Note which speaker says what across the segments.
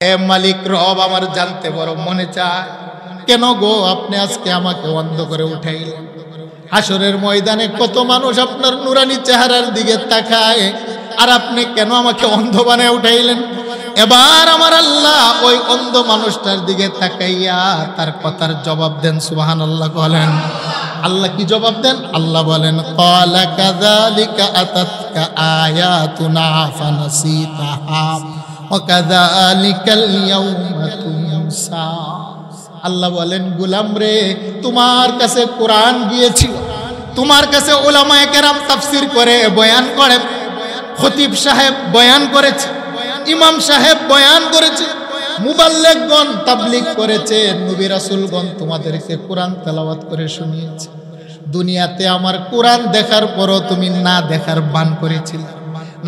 Speaker 1: এ মালিক রব, আমার জানতে বড় মনে চায়, কেন গো আপনি আজকে আমাকে অন্ধ করে উঠাইলেন? হাসরের ময়দানে কত মানুষ আপনার নুরানি চেহারার দিকে তাকায়, আর আপনি কেন আমাকে অন্ধ বানায় উঠাইলেন? এবার আমার আল্লাহ ওই অন্ধ মানুষটার দিকে তাকাইয়া তার কথার জবাব দেন। সুবহানাল্লাহ বলেন। আল্লাহ কি জবাব দেন? আল্লাহ বলেন, ক্বালা কাযালিকা আতাতকা আয়াতুনা ফানাসিতাহা ওয়া কাযালিকাল ইয়াউমা তুনসা। আল্লাহ বলেন, গোলাম রে, তোমার কাছে কোরআন গিয়েছিল, তোমার কাছে উলামায়ে কেরাম তাফসীর করে বয়ান করে, খতিব সাহেব বয়ান করেছে, ইমাম সাহেব বয়ান করেছে, মুবাল্লিগগণ তাবলীগ করেছে, নবী রাসূলগণ তোমাদেরকে কোরআন তেলাওয়াত করে শুনিয়েছে। দুনিয়াতে আমার কোরআন দেখার পরও তুমি না দেখার বান করেছিলে।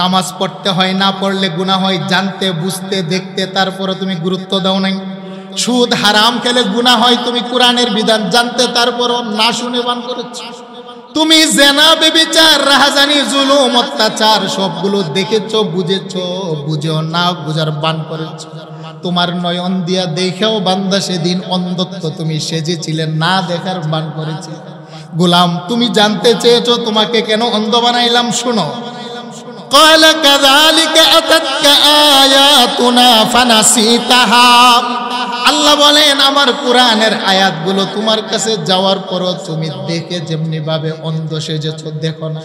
Speaker 1: নামাজ পড়তে হয়, না পড়লে গুনাহ হয়, জানতে বুঝতে দেখতে, তারপরও তুমি গুরুত্ব দাও নাই। সুদ হারাম খেলে গুনাহ হয়, তুমি কোরআনের বিধান জানতে তারপরও না শুনে বান করেছো। তুমি জেনা, ব্যভিচার, রাহাজানি, জুলুম, অত্যাচার সবগুলো দেখেছো, বুঝেছো, বুঝেও না বুঝার বান করেছো। তোমার নয়ন দিয়া দেখেও বান্দা সেদিন অন্ধত্ব তুমি সেজেছিলে, না দেখার বান করেছিলে। গোলাম, তুমি জানতে চেয়েছো তোমাকে কেন অন্ধ বানাইলাম? শোনো, ক্বালা কাযালিকা আতাতকা আয়াতুনা ফানাসিতাহা। আল্লাহ বলেন, আমার কোরআনের আয়াতগুলো তোমার কাছে যাওয়ার পরও তুমি দেখে যেমনি ভাবে অন্ধ সেজেছো, দেখো না।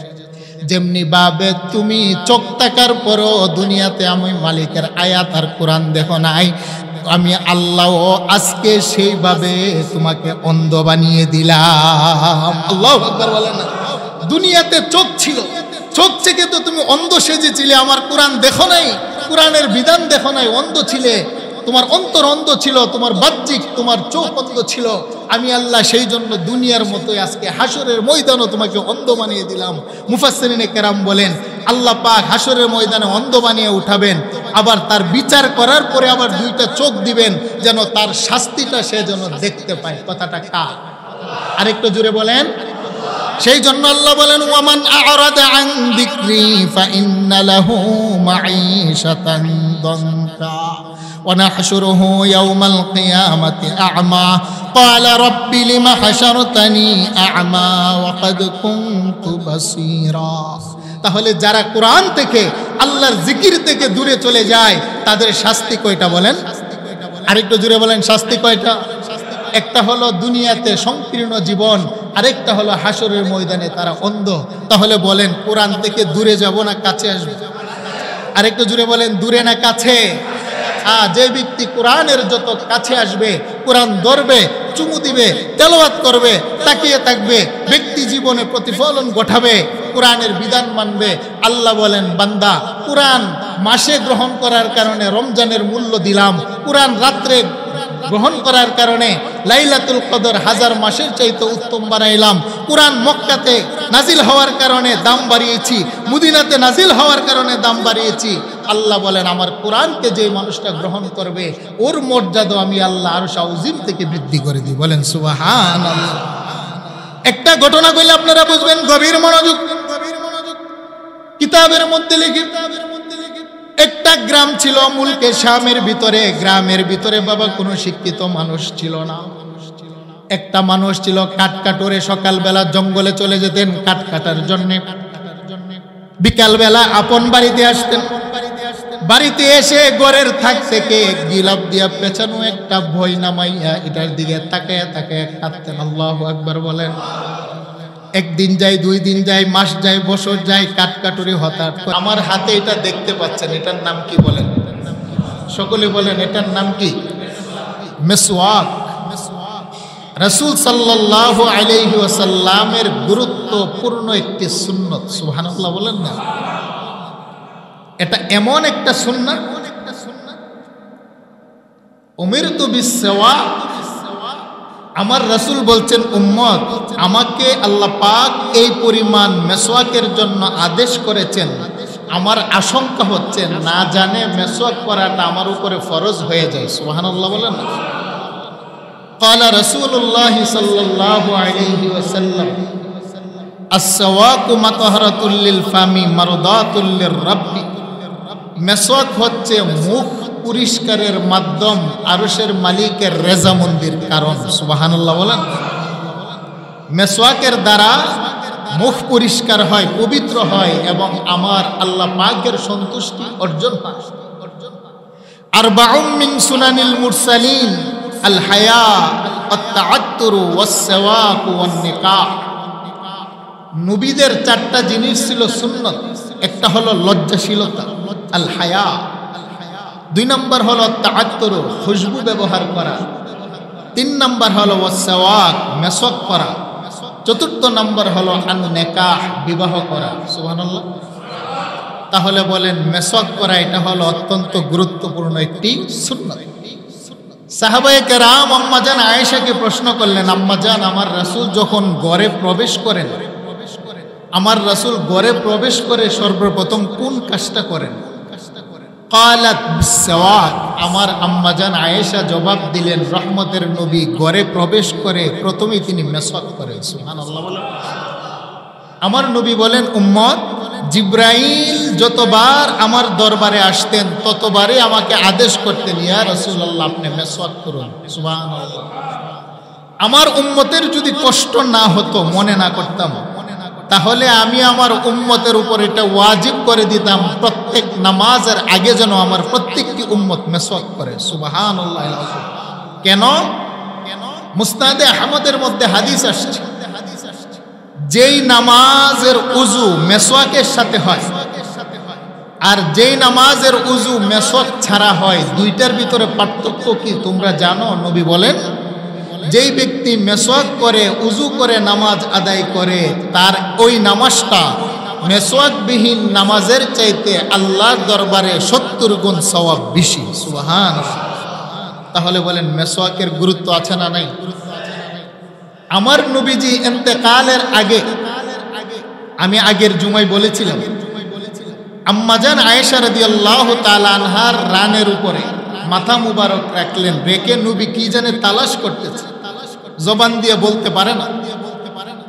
Speaker 1: যেমনি ভাবে তুমি চোখ তাকার পরও দুনিয়াতে আমি মালিকের আয়াত আর কোরআন দেখো নাই, আমি আল্লাহ আজকে সেইভাবে তোমাকে অন্ধ বানিয়ে দিলাম। আল্লাহু আকবার বলেন না। দুনিয়াতে চোখ ছিল, চোখ থেকে তো তুমি অন্ধ সেজেছিলে, আমার কোরআন দেখো নাই, কোরআনের বিধান দেখো নাই, অন্ধ ছিলে। তোমার অন্তর অন্ধ ছিল, তোমার বাহ্যিক তোমার চোখ অন্ধ ছিল। আমি আল্লাহ সেই জন্য দুনিয়ার মতোই আজকে হাসরের ময়দানও তোমাকে অন্ধ বানিয়ে দিলাম। মুফাসসিরিনে কেরাম বলেন, আল্লাহ পাক হাসরের ময়দানে অন্ধ বানিয়ে উঠাবেন, আবার তার বিচার করার পরে আবার দুইটা চোখ দিবেন, যেন তার শাস্তিটা সে যেন দেখতে পায়। কথাটা কার? আরেকটু জুড়ে বলেন। সেই জন্য আল্লাহ বলেন, ওয়ামান আ'রাদা আন যিকরি ফাইন্না লাহু মাঈশাতান দানকা ওয়া নাহশুরুহু ইয়াওমাল কিয়ামাতি আ'মা ক্বালা রাব্বি লিমা হাশারতানি আ'মা ওয়া ক্বাদ কুনতু বাসীরা। তাহলে যারা কোরআন থেকে, আল্লাহর জিকির থেকে দূরে চলে যায়, তাদের শাস্তি কয়টা বলেন? আরেকটু জুড়ে বলেন, শাস্তি কয়টা? একটা হলো দুনিয়াতে সংকীর্ণ জীবন, আরেকটা হলো হাসরের ময়দানে তারা অন্ধ। তাহলে বলেন, কোরআন থেকে দূরে যাব না কাছে আসবে? আরেকটু জুড়ে বলেন, দূরে না কাছে? যে ব্যক্তি কোরআনের যত কাছে আসবে, কোরআন ধরবে, চুমু দিবে, তেলাওয়াত করবে, তাকিয়ে থাকবে, ব্যক্তি জীবনে প্রতিফলন ঘটাবে, কোরআনের বিধান মানবে। আল্লাহ বলেন, বান্দা, কোরআন মাসে গ্রহণ করার কারণে রমজানের মূল্য দিলাম, কোরআন রাত্রে গ্রহণ করার কারণে লাইলাতুল কদর 1000 মাসের চাইতে উত্তম বানাইলাম। কোরআন মক্কাতে নাজিল হওয়ার কারণে দাম বাড়িয়েছি, মদিনাতে নাজিল হওয়ার কারণে দাম বাড়িয়েছি। আল্লাহ বলেন, আমার কোরআনকে যে মানুষটা গ্রহণ করবে, ওর মর্যাদা আমি আল্লাহ আরশ আযীম থেকে বৃদ্ধি করে দিই। বলেন সুবহানাল্লাহ। একটা ঘটনা কইলে আপনারা বুঝবেন, গভীর মনোযোগ। কিতাবের মধ্যে লিখি, একটা গ্রাম ছিল মুলকে শামের ভিতরে। গ্রামের ভিতরে বাবা কোনো শিক্ষিত মানুষ ছিল না। একটা মানুষ ছিল কাঠকাটুরে, সকালবেলা জঙ্গলে চলে যেতেন কাঠ কাটার জন্য, বিকালবেলা আপন বাড়িতে আসতেন। বাড়িতে এসে ঘরের থাক থেকে গিলাপ দিয়া পেছানো একটা ভয় নামাইয়া এটার দিকে তাকায় তাকায় কাঁদতেন। আল্লাহু আকবার বলেন। একদিন যায়, 2 দিন যায়, মাস যায়, বছর যায়, কাঠকাটুরি হঠাৎ আমার হাতে এটা দেখতে পাচ্ছেন, এটার নাম কি বলেন? সকলে বলেন, এটার নাম কি? মিসওয়াক। রাসূল সাল্লাল্লাহু আলাইহি ওয়াসাল্লামের গুরুত্বপূর্ণ একটি সুন্নত। সুবহানাল্লাহ বলেন না। এটা এমন একটা সুন্নাত, উমিরতু বিসওয়াক। আমার রাসূল বলছেন, উম্মত, আমাকে আল্লাহ পাক এই পরিমাণ মেসওয়াকের জন্য আদেশ করেছেন। আমার আশঙ্কা হচ্ছে না জানে মেসওয়াক করাটা আমার উপরে ফরজ হয়ে যায়। সুবহানাল্লাহ বলেন না। ক্বালা রাসূলুল্লাহ সাল্লাল্লাহু আলাইহি ওয়াসাল্লাম, আস-সাওয়াকু মাতাহরাতুল লিল ফামি মারদাতুল লির রাব্বি। মেসওয়াক হচ্ছে মুখ পরিষ্কারের মাধ্যম আরশের মালিকের রেজামন্দির কারণ। সুবহানাল্লাহ বলেন। মেসওয়াকের দ্বারা মুখ পরিষ্কার হয়, পবিত্র হয় এবং আমার আল্লাহ পাকের সন্তুষ্টি অর্জন হয়। আরবাউম মিন সুনানিল মুরসালিন আল হায়া আত-তাআত্তুর ওয়াস-সিওয়াক ওয়ান-নিকাহ। নবীদের চারটা জিনিস ছিল সুন্নত। একটা হলো লজ্জাশীলতা, আল হায়া। 2 নম্বর হলো তাআত্তুর, খুশবু ব্যবহার করা। 3 নম্বর হলো ওয়াস-সিওয়াক, মেসওয়াক করা। 4 নম্বর হলো আন-নিকাহ, বিবাহ করা। সুবহানাল্লাহ। তাহলে বলেন মেসওয়াক করা এটা হলো অত্যন্ত গুরুত্বপূর্ণ একটি সুন্নাত। সাহাবায়ে কেরাম আম্মাজান আয়েশাকে প্রশ্ন করলেন, আম্মাজান আমার রাসূল যখন ঘরে প্রবেশ করেন, আমার রাসূল ঘরে প্রবেশ করে সর্বপ্রথম কোন কাজটা করেন? ক্বালাত বিসওয়াক। আমার আম্মাজান আয়েশা জবাব দিলেন, রহমতের নবী ঘরে প্রবেশ করে প্রথমেই তিনি মেসওয়াক করেন। সুবহানাল্লাহ বলেন। আমার নবী বলেন, উম্মত জিব্রাইল যতবার আমার দরবারে আসতেন ততবারে আমাকে আদেশ করতেন, ইয়া রাসূলুল্লাহ আপনি মেসওয়াক করুন। সুবহানাল্লাহ। আমার উম্মতের যদি কষ্ট না হতো, মনে না করতাম, তাহলে আমি আমার উম্মতের উপর এটা ওয়াজিব করে দিতাম প্রত্যেক নামাজের আগে যেন আমার প্রত্যেকটি উম্মত মেসওয়াক করে। সুবহানাল্লাহ। কেন? মুসনাদে আহমদের মধ্যে হাদিস আসছে, যেই নামাজের উযু মেসওয়াকের সাথে হয় আর যেই নামাজের উযু মেসওয়াক ছাড়া হয়, দুইটার ভিতরে পার্থক্য কি তোমরা জানো? নবী বলেন, যেই ব্যক্তি মেসওয়াক করে, উযু করে নামাজ আদায় করে, তার ওই নামাজটা মেসওয়াকবিহীন নামাজের চাইতে আল্লাহর দরবারে 70 গুণ সওয়াব বেশি। সুবহানাল্লাহ। তাহলে বলেন মেসওয়াকের গুরুত্ব আছে না নাই? আমার নবীজি ইন্তেকালের আগে, আমি আগের জুমায় বলেছিলাম, আম্মাজান আয়েশা রাদিয়াল্লাহু তাআলা আনহার রানের উপরে মাথা মুবারক রাখলেন, রেখে নবী কি জানে তালাশ করতেছে, জবান দিয়ে বলতে পারে না।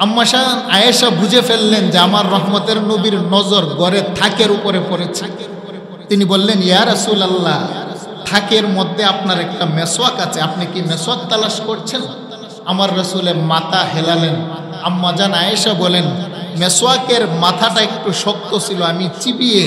Speaker 1: আম্মাজান আয়েশা বুঝে ফেললেন যে আমার রহমতের নবীর নজর গড়ে থাকের উপরে পড়েছে। তিনি বললেন, ইয়া রাসূলুল্লাহ থাকের মধ্যে আপনার একটা মেসওয়াক আছে, আপনি কি মেসওয়াক তালাশ করছেন? আমার রাসূলের মাথা হেলালেন। আম্মাজান আয়েশা বলেন, মেসওয়াকের মাথাটা একটু শক্ত ছিল, আমি চিবিয়ে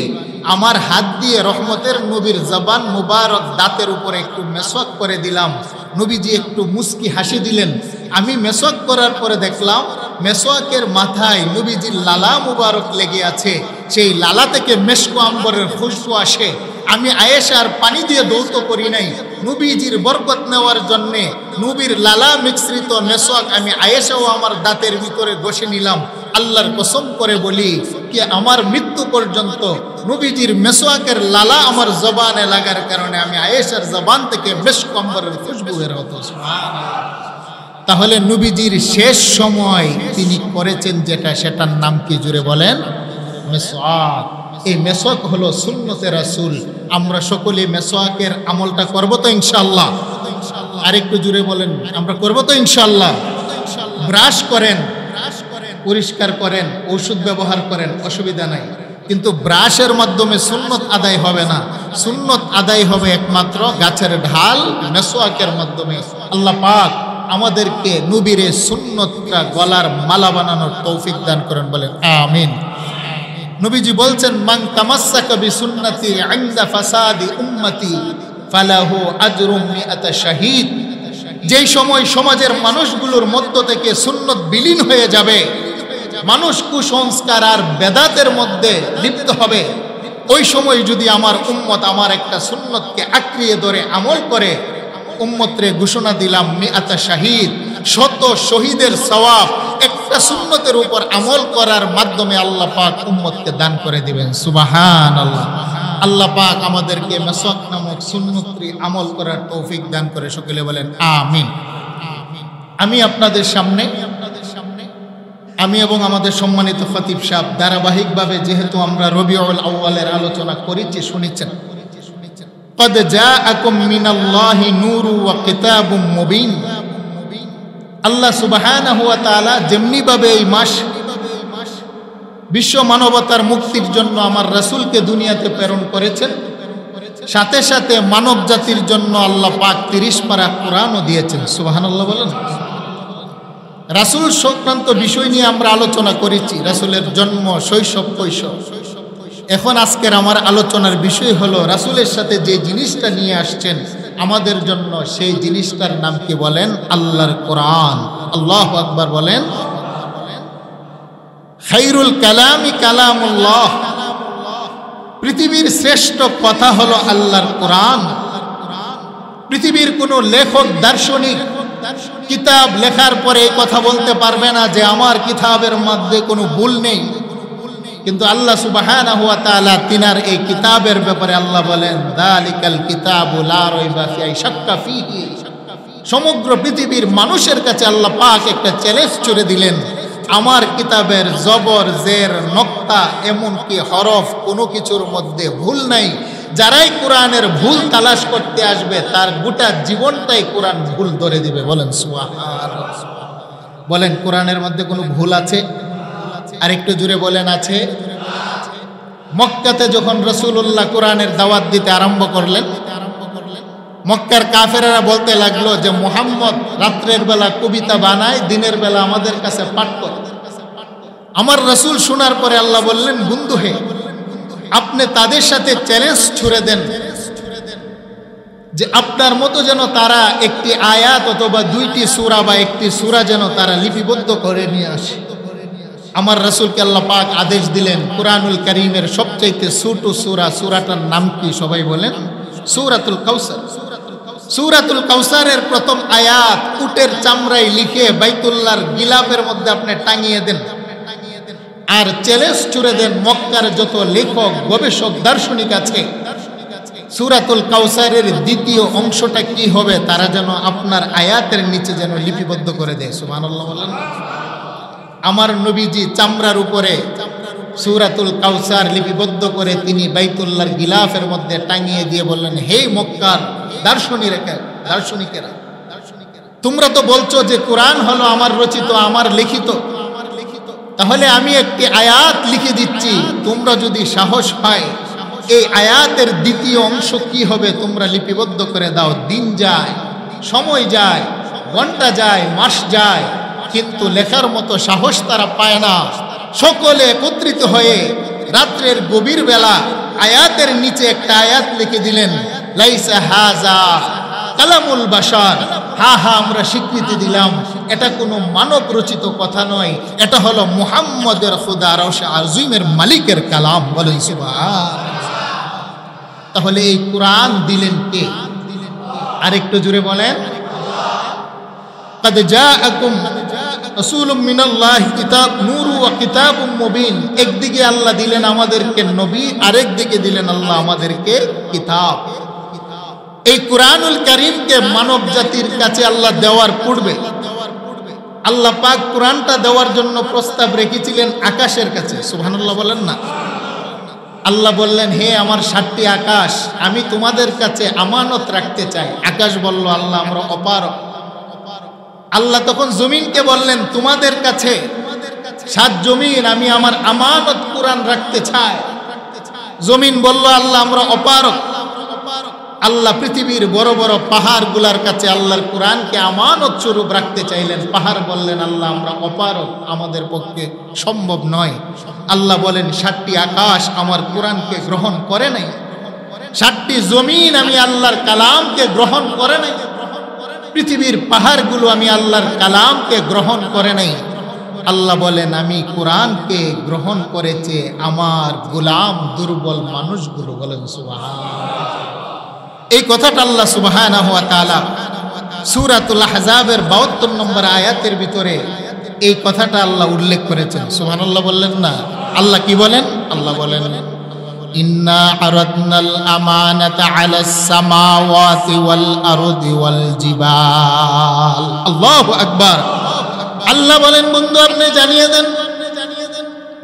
Speaker 1: আমার হাত দিয়ে রহমতের নবীর জবান মুবারক দাঁতের উপরে একটু মেসওয়াক করে দিলাম। নবীজি একটু মুস্কি হাসি দিলেন। আমি মেসওয়াক করার পরে দেখলাম মেসওয়াকের মাথায় নবীজির লালা মুবারক লেগে আছে, সেই লালা থেকে মেশক আম্বরের খুশবু আসে। আমি আয়েশার পানি দিয়ে দৌত করি নাই, নবীজির বরকত নেওয়ার জন্যে নবীর লালা মিশ্রিত মেসওয়াক আমি আয়েশাও আমার দাঁতের ভিতরে ঘষে নিলাম। আল্লাহর কসম করে বলি কি আমার মৃত্যু পর্যন্ত নবীজির মেসওয়াকের লালা আমার জবানে লাগার কারণে আমি আয়েশার জবান থেকে মেশক আম্বরের খুশবু বের হতো। তাহলে নবীজির শেষ সময় তিনি করেছেন যেটা, সেটার নাম কি জুড়ে বলেন? মেসওয়াক। এই মেসওয়াক হলো সুন্নতে রাসূল। আমরা সকলে মেসওয়াকের আমলটা করব তো ইনশাআল্লাহ? আরেকটু জুড়ে বলেন, আমরা করব তো ইনশাআল্লাহ? ব্রাশ করেন, পরিষ্কার করেন, ঔষধ ব্যবহার করেন, অসুবিধা নাই, কিন্তু ব্রাশের মাধ্যমে সুন্নত আদায় হবে না। সুন্নত আদায় হবে একমাত্র গাছের ঢাল মেসওয়াকের মাধ্যমে। আল্লাহ পাক আমাদেরকে নবীর সুন্নতটা গলার মালা বানানোর তৌফিক দান করেন, বলেন আমিন। নবীজি বলছেন, মান তামাসসাকা বিসুন্নতি ইনদা ফাসাদি উম্মতি ফালাহু আজরুম মিআতা শাহীদ। যেই সময় সমাজের মানুষগুলোর মধ্য থেকে সুন্নত বিলীন হয়ে যাবে, মানুষ কুসংস্কার আর বেদাতের মধ্যে লিপ্ত হবে, ওই সময় যদি আমার উম্মত আমার একটা সুন্নতকে আঁকড়িয়ে ধরে আমল করে, উম্মতরে ঘোষণা দিলাম মিআতা শাহীদ, 100 শহীদের সওয়াব একটা সুন্নতের উপর আমল করার মাধ্যমে আল্লাহ পাক উম্মতকে দান করে দিবেন। সুবহানাল্লাহ। আল্লাহ পাক আমাদেরকে মেসওয়াক নামক সুন্নতটি আমল করার তৌফিক দান করে, সকলে বলেন আমিন। আমি আপনাদের সামনে, আমি এবং আমাদের সম্মানিত খতিব সাহেব ধারাবাহিকভাবে যেহেতু আমরা রবিউল আউয়ালের আলোচনা করেছি, শুনেছেন, قد جاءكم من الله نور وكتاب مبين। আল্লাহ সুবহানাহু ওয়া তাআলা যেমনি ভাবে এই মাস বিশ্ব মানবতার মুক্তির জন্য আমার রাসূলকে দুনিয়াতে প্রেরণ করেছেন, সাথে সাথে মানব জাতির জন্য আল্লাহ পাক 30 পারা কোরআনও দিয়েছেন। সুবহানাল্লাহ বলেন। রাসূল সংক্রান্ত বিষয় নিয়ে আমরা আলোচনা করেছি, রাসূলের জন্ম, শৈশব, কৈশোর। এখন আজকের আমার আলোচনার বিষয় হলো রাসূলের সাথে যে জিনিসটা নিয়ে আসছেন আমাদের জন্য, সেই জিনিসটার নাম কি বলেন? আল্লাহর কোরআন। আল্লাহু আকবার বলেন। খায়রুল কালামি কালামুল্লাহ, পৃথিবীর শ্রেষ্ঠ কথা হলো আল্লাহর কোরআন। পৃথিবীর কোনো লেখক, দার্শনিক কিতাব লেখার পরে এই কথা বলতে পারবে না যে আমার কিতাবের মধ্যে কোনো ভুল নেই, কিন্তু আল্লাহ সুবহানাহু ওয়া তাআলা তিনার এই কিতাবের ব্যাপারে আল্লাহ বলেন, যালিকাল কিতাবু লা রাইবা ফিহি শাক্কা ফিহি। সমগ্র পৃথিবীর মানুষের কাছে আল্লাহ পাক একটা চ্যালেঞ্জ ছুড়ে দিলেন, আমার কিতাবের জবর, জের, নক্তা, এমনকি হরফ কোনো কিছুর মধ্যে ভুল নাই। যারাই কোরআনের ভুল তালাশ করতে আসবে তার গোটা জীবনটাই কোরআন ভুল ধরে দিবে। বলেন সুবহানাল্লাহ। বলেন কোরআনের মধ্যে কোনো ভুল আছে? আর একটু জুড়ে বলেন আছে? মক্কাতে যখন রাসূলুল্লাহ কোরআনের দাওয়াত দিতে আরম্ভ করলেন, মক্কার কাফেরেরা বলতে লাগলো যে মুহাম্মদ রাত্রের বেলা কবিতা বানায়, দিনের বেলা আমাদের কাছে পাঠ করে। আমার রাসূল শোনার পরে আল্লাহ বললেন, বন্ধু হে, আপনি তাদের সাথে চ্যালেঞ্জ ছুড়ে দেন যে আপনার মতো যেন তারা একটি আয়াত অথবা 2টি সূরা বা একটি সূরা যেন তারা লিপিবদ্ধ করে নিয়ে আসে। আমার রাসূলকে আল্লাহ পাক আদেশ দিলেন, কুরআনুল কারীমের সবচাইতে ছোট সূরা, সূরাটার নাম কি সবাই বলেন? সূরাতুল কাউসার। সূরাতুল কাউসারের প্রথম আয়াত উটের চামড়ায় লিখে বাইতুল্লাহর গিলাফের মধ্যে আপনি টাঙিয়ে দেন, আর চ্যালেঞ্জ ছুড়ে দেন মক্কার যত লেখক, গবেষক, দার্শনিক আছে, সূরাতুল কাউসারের দ্বিতীয় অংশটা কি হবে তারা যেন আপনার আয়াতের নিচে যেন লিপিবদ্ধ করে দেয়। সুবহানাল্লাহ বলেন। আমার নবীজি চামড়ার উপরে সূরাতুল কাউসার লিপিবদ্ধ করে তিনি বাইতুল্লাহর গিলাফের মধ্যে টাঙিয়ে দিয়ে বললেন, হে মক্কার দার্শনিকেরা, তোমরা তো বলছো যে কোরআন হলো আমার রচিত, আমার লিখিত, তাহলে আমি একটি আয়াত লিখে দিচ্ছি, তোমরা যদি সাহস হয় এই আয়াতের দ্বিতীয় অংশ কি হবে তোমরা লিপিবদ্ধ করে দাও। দিন যায়, সময় যায়, ঘন্টা যায়, মাস যায়, কিন্তু লেখার মতো সাহস তারা পায় না। সকলে একত্রিত হয়ে রাত্রের গভীর বেলা আয়াতের নিচে একটা আয়াত লিখে দিলেন, লাইসা হাযা কালামুল বাশার। হা হা, আমরা স্বীকৃতি দিলাম এটা কোনো মানব রচিত কথা নয়, এটা হলো মুহাম্মদের খুদা আরশে আজিমের মালিকের কালাম। বলেন সুবহানাল্লাহ। তাহলে এই কোরআন দিলেন কে? আরেকটু জুড়ে বলেন, قد جاءكم رسول من الله কিতাব নূরু ওয়া কিতাবুম মুবিন। একদিকে আল্লাহ দিলেন আমাদেরকে নবী, আরেকদিকে দিলেন আল্লাহ আমাদেরকে কিতাব। এই কুরআনুল কারীমকে মানব জাতির কাছে আল্লাহ দেওয়ার পূর্বে আল্লাহ পাক কোরআনটা দেওয়ার জন্য প্রস্তাব রেখেছিলেন আকাশের কাছে। সুবহানাল্লাহ বলেন না। আল্লাহ বললেন, হে আমার 7টি আকাশ, আমি তোমাদের কাছে আমানত রাখতে চাই। আকাশ বলল, আল্লাহ আমরা অপারগ। আল্লাহ তখন জমিনকে বললেন, তোমাদের কাছে 7 জমিন আমি আমার আমানত কোরআন রাখতে চাই। জমিন বলল, আল্লাহ আমরা অপারগ। আল্লাহ পৃথিবীর বড় বড় পাহাড়গুলার কাছে আল্লাহর কোরআনকে আমানত স্বরূপ রাখতে চাইলেন। পাহাড় বললেন, আল্লাহ আমরা অপারগ, আমাদের পক্ষে সম্ভব নয়। আল্লাহ বলেন, 7টি আকাশ আমার কোরআনকে গ্রহণ করে নাই, 7টি জমিন আমি আল্লাহর কালামকে গ্রহণ করে নাই, পৃথিবীর পাহাড়গুলো আমি আল্লাহর কালামকে গ্রহণ করে নাই। আল্লাহ বলেন, আমি কোরআনকে গ্রহণ করেছে আমার গোলাম দুর্বল মানুষগুলো। বলেন সুবহানাল্লাহ। এই কথাটা আল্লাহ সুবহানাহু ওয়া তাআলা সূরাতুল আহজাবের 72 নম্বর আয়াতের ভিতরে এই কথাটা আল্লাহ উল্লেখ করেছেন। সুবহানাল্লাহ বললেন না? আল্লাহ কি বলেন? আল্লাহ বলেন, ইন্না আরাদনাল আমানাতা আলাস সামাওয়াতি ওয়াল আরদি ওয়াল জিবাল। আল্লাহু আকবার। আল্লাহ বলেন, বন্ধু আপনি জানিয়ে দেন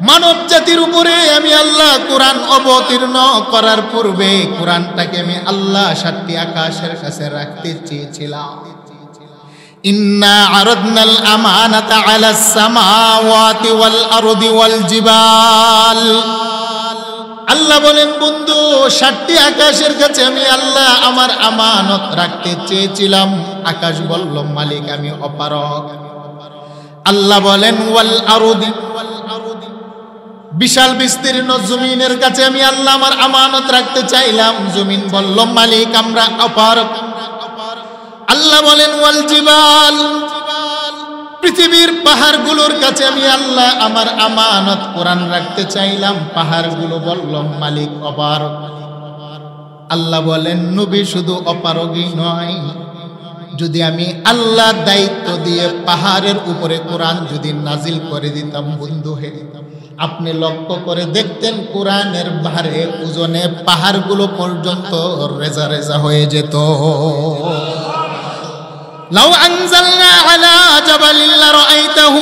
Speaker 1: মানব জাতির উপরে আমি আল্লাহ কোরআন অবতীর্ণ করার পূর্বে কোরআনটাকে আমি আল্লাহ 7টি আকাশের কাছে রাখতে চেয়েছিলাম। ইন্না আরাদনাল আমানাতা আলাস সামাওয়াতি ওয়াল আরদি ওয়াল জিবাল। আল্লাহ বলেন বন্ধু 7টি আকাশের কাছে আমি আল্লাহ আমার আমানত রাখতে চেয়েছিলাম, আকাশ বলল মালিক আমি অপারগ। আল্লাহ বলেন ওয়াল আরদি, বিশাল বিস্তীর্ণ জমিনের কাছে আমি আল্লাহ আমার আমানত রাখতে চাইলাম, জমিন বলল মালিক আমরা অপারগ। আল্লাহ বলেন ওয়াল জিবাল, পৃথিবীর পাহাড়গুলোর কাছে আমি আল্লাহ আমার আমানত কোরআন রাখতে চাইলাম, পাহাড়গুলো বলল মালিক অপারগ। আল্লাহ বলেন নবী শুধু অপারগই নয়, যদি আমি আল্লাহ দায়িত্ব দিয়ে পাহাড়ের উপরে কোরআন যদি নাজিল করে দিতাম বন্ধু হে, আপনি লক্ষ্য করে দেখতেন কোরআনের ভারে ওজনে পাহাড়গুলো পর্যন্ত রেজা রেজা হয়ে যেত। লাউ আনজালনা আলা জাবালিন লারাআইতাহু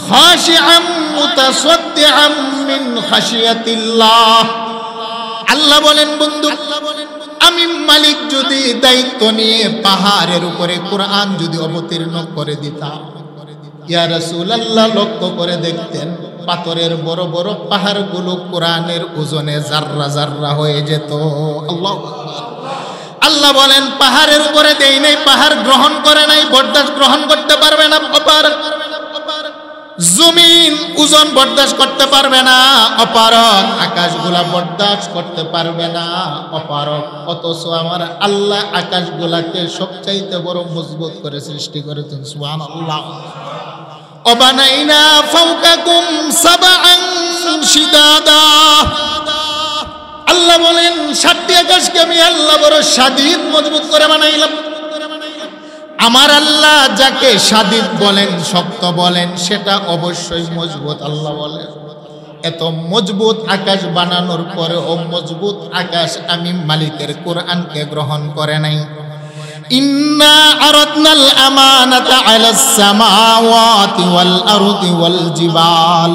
Speaker 1: খাশিআম মুতাসাদ্দিআম মিন খাশিয়াতিল্লাহ। আল্লাহ বলেন বন্ধু আমি মালিক যদি দায়িত্ব নিয়ে পাহাড়ের উপরে কোরআন যদি অবতীর্ণ করে দিতাম, ইয়া রাসূলুল্লাহ লক্ষ্য করে দেখতেন পাথরের বড় বড় পাহাড়গুলো কোরআনের ওজনে জাররা জাররা হয়ে যেত। আল্লাহু আকবার। আল্লাহ বলেন পাহাড়ের উপরে দেই নাই, পাহাড় গ্রহণ করে নাই, বরদাস্ত গ্রহণ করতে পারবে না অপারগ। জমিন ওজন বরদাস্ত করতে পারবে না অপারগ, আকাশগুলা বরদাস্ত করতে পারবে না অপারগ। অথচ আমার আল্লাহ আকাশগুলাকে সবচাইতে বড় মজবুত করে সৃষ্টি করেছেন। সুবহানাল্লাহ। অবানাইনা ফাওকাকুম সাবআন শিদাদা। আল্লাহ বলেন 7টি আকাশকে আমি আল্লাহ বড় শাদীদ মজবুত করে বানাইলাম। আমার আল্লাহ যাকে শাদীদ বলেন, শক্ত বলেন, সেটা অবশ্যই মজবুত। আল্লাহ বলেন এত মজবুত আকাশ বানানোর পরেও মজবুত আকাশ আমি মালিকের কোরআনকে গ্রহণ করে নাই। ইন্না আরাদনাল আমানাতা আলাস সামাওয়াতি ওয়াল আরদি ওয়াল জিবাল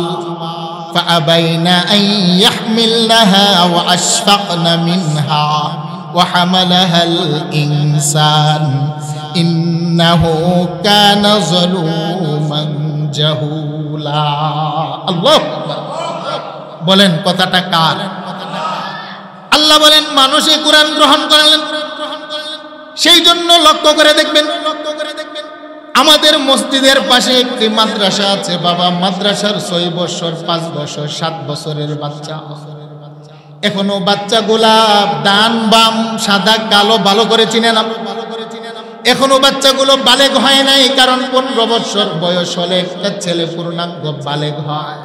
Speaker 1: فأبين أن يحملنها وأشفقن منها وحملها الإنسان إنه كان ظلوما جهولا। الله বলেন কথাটা কার? আল্লাহ বলেন মানুষ এই কোরআন গ্রহণ করলেন, সেই জন্য লক্ষ্য করে দেখবেন আমাদের মসজিদের পাশে একটি মাদ্রাসা আছে বাবা, মাদ্রাসার 6 বছর 5 বছর 7 বছরের বাচ্চা, এখনো বাচ্চাগুলা ডান বাম সাদা কালো ভালো করে চিনে না, এখনো বাচ্চাগুলো বালেগ হয় নাই, কারণ 15 বছর বয়স হলে একটা ছেলে পূর্ণাঙ্গ বালেগ হয়।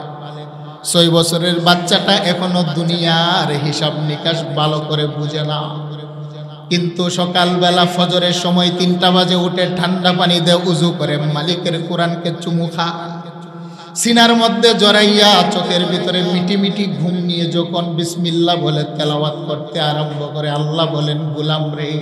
Speaker 1: 6 বছরের বাচ্চাটা এখনো দুনিয়ার হিসাব নিকাশ ভালো করে বুঝে না, কিন্তু সকালবেলা ফজরের সময় 3টা বাজে উঠে ঠান্ডা পানি দিয়ে উজু করে মালিকের কোরআনকে চুমু খা, সিনার মধ্যে জড়াইয়া চোখের ভিতরে মিটি মিটি ঘুম নিয়ে যখন বিসমিল্লাহ বলে তেলাওয়াত করতে আরম্ভ করে, আল্লাহ বলেন গোলাম রে,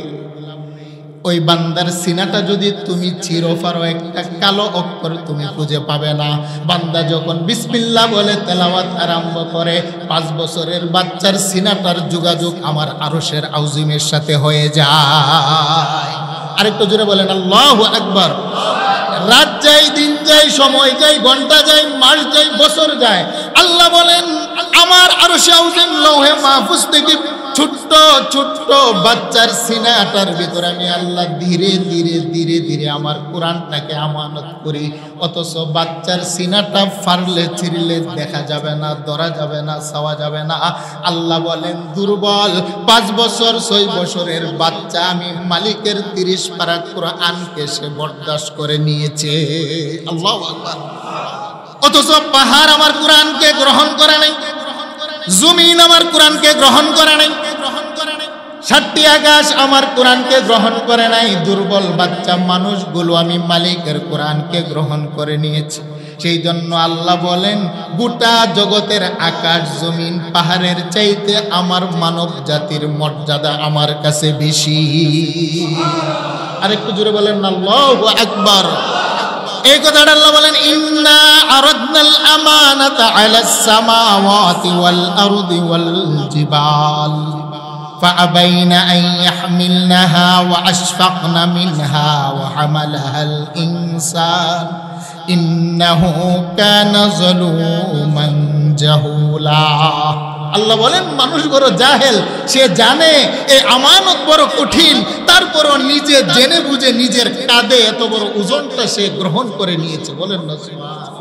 Speaker 1: ওই বান্দার সিনাটা যদি তুমি চিরো পারো একটা কালো অক্ষর তুমি খুঁজে পাবে না। বান্দা যখন বিসমিল্লাহ বলে তেলাওয়াত আরম্ভ করে 5 বছরের বাচ্চার সিনাটার যোগাযোগ আমার আরশের আউজিমের সাথে হয়ে যায়। আরেকটু জোরে বলেন আল্লাহু আকবার। রাত যায়, দিন যায়, সময় যায়, ঘন্টা যায়, মাস যায়, বছর যায়, আল্লাহ বলেন আমার আরশে আউজিম লৌহে মাহফুজ থেকে ছোট্ট ছোট্ট বাচ্চার সিনাটার ভিতরে আমি আল্লাহ ধীরে ধীরে ধীরে ধীরে আমার কোরআনটাকে আমানত করি। অথচ বাচ্চার সিনাটা ফাড়লে ছিঁড়লে দেখা যাবে না, ধরা যাবে না, ছাওয়া যাবে না। আল্লাহ বলেন দুর্বল 5 বছর 6 বছরের বাচ্চা আমি মালিকের 30 পারা কোরআনকে সে বরদাস্ত করে নিয়েছে। আল্লাহু আকবার। অথচ পাহাড় আমার কোরআনকে গ্রহণ করে নাই, জমিন আমার কোরআনকে গ্রহণ করে নাই, 7টি আকাশ আমার কোরআনকে গ্রহণ করে নাই। দুর্বল বাচ্চা মানুষগুলো আমি মালিকের কোরআনকে গ্রহণ করে নিয়েছি। সেই জন্য আল্লাহ বলেন গোটা জগতের আকাশ জমিন পাহাড়ের চাইতে আমার মানব জাতির মর্যাদা আমার কাছে বেশি। আরেকটু জোরে বলেন আল্লাহু আকবার। এই কথাটা আল্লাহ বলেন ইন্না আরাদনাল আমানাতা আলাস সামাওয়াতি ওয়াল আরদি ওয়াল জিবাল فأبين أن يحملنها وأشفقن منها وحملها الإنسان إنه كان ظلوما جهولا। আল্লাহ বলেন মানুষ বড় জাহেল, সে জানে এই আমানত বড় কঠিন, তারপরও নিজে জেনে বুঝে নিজের কাঁধে এত বড় ওজনটা সে গ্রহণ করে নিয়েছে। বলেন না সুবহানাল্লাহ।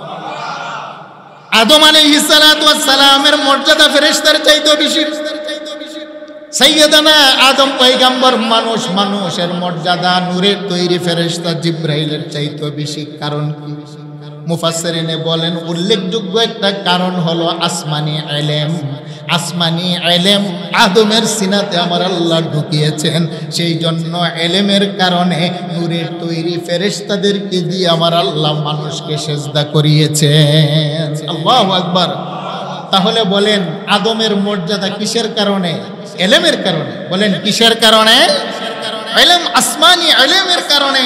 Speaker 1: আদম আলাইহিস সালাতু ওয়াস সালামের মর্যাদা ফেরেশতার চাইতেও বেশি। সাইয়্যিদানা আদম পয়গম্বর মানুষ, মানুষের মর্যাদা নূরের তৈরি ফেরেশতা জিবরাইলের চাইতেও বেশি। কারণ কি? মুফাসসিরিনে বলেন উল্লেখযোগ্য একটা কারণ হলো আসমানি ইলম। আসমানি ইলম আদমের সিনাতে আমার আল্লাহ ঢুকিয়েছেন, সেই জন্য ইলমের কারণে নূরের তৈরি ফেরেশতাদেরকে দিয়ে আমার আল্লাহ মানুষকে সেজদা করিয়েছেন। আল্লাহু আকবার। তাহলে বলেন আদমের মর্যাদা কিসের কারণে? ইলমের কারণে। বলেন কিসের কারণে? ইলম, আসমানি ইলমের কারণে।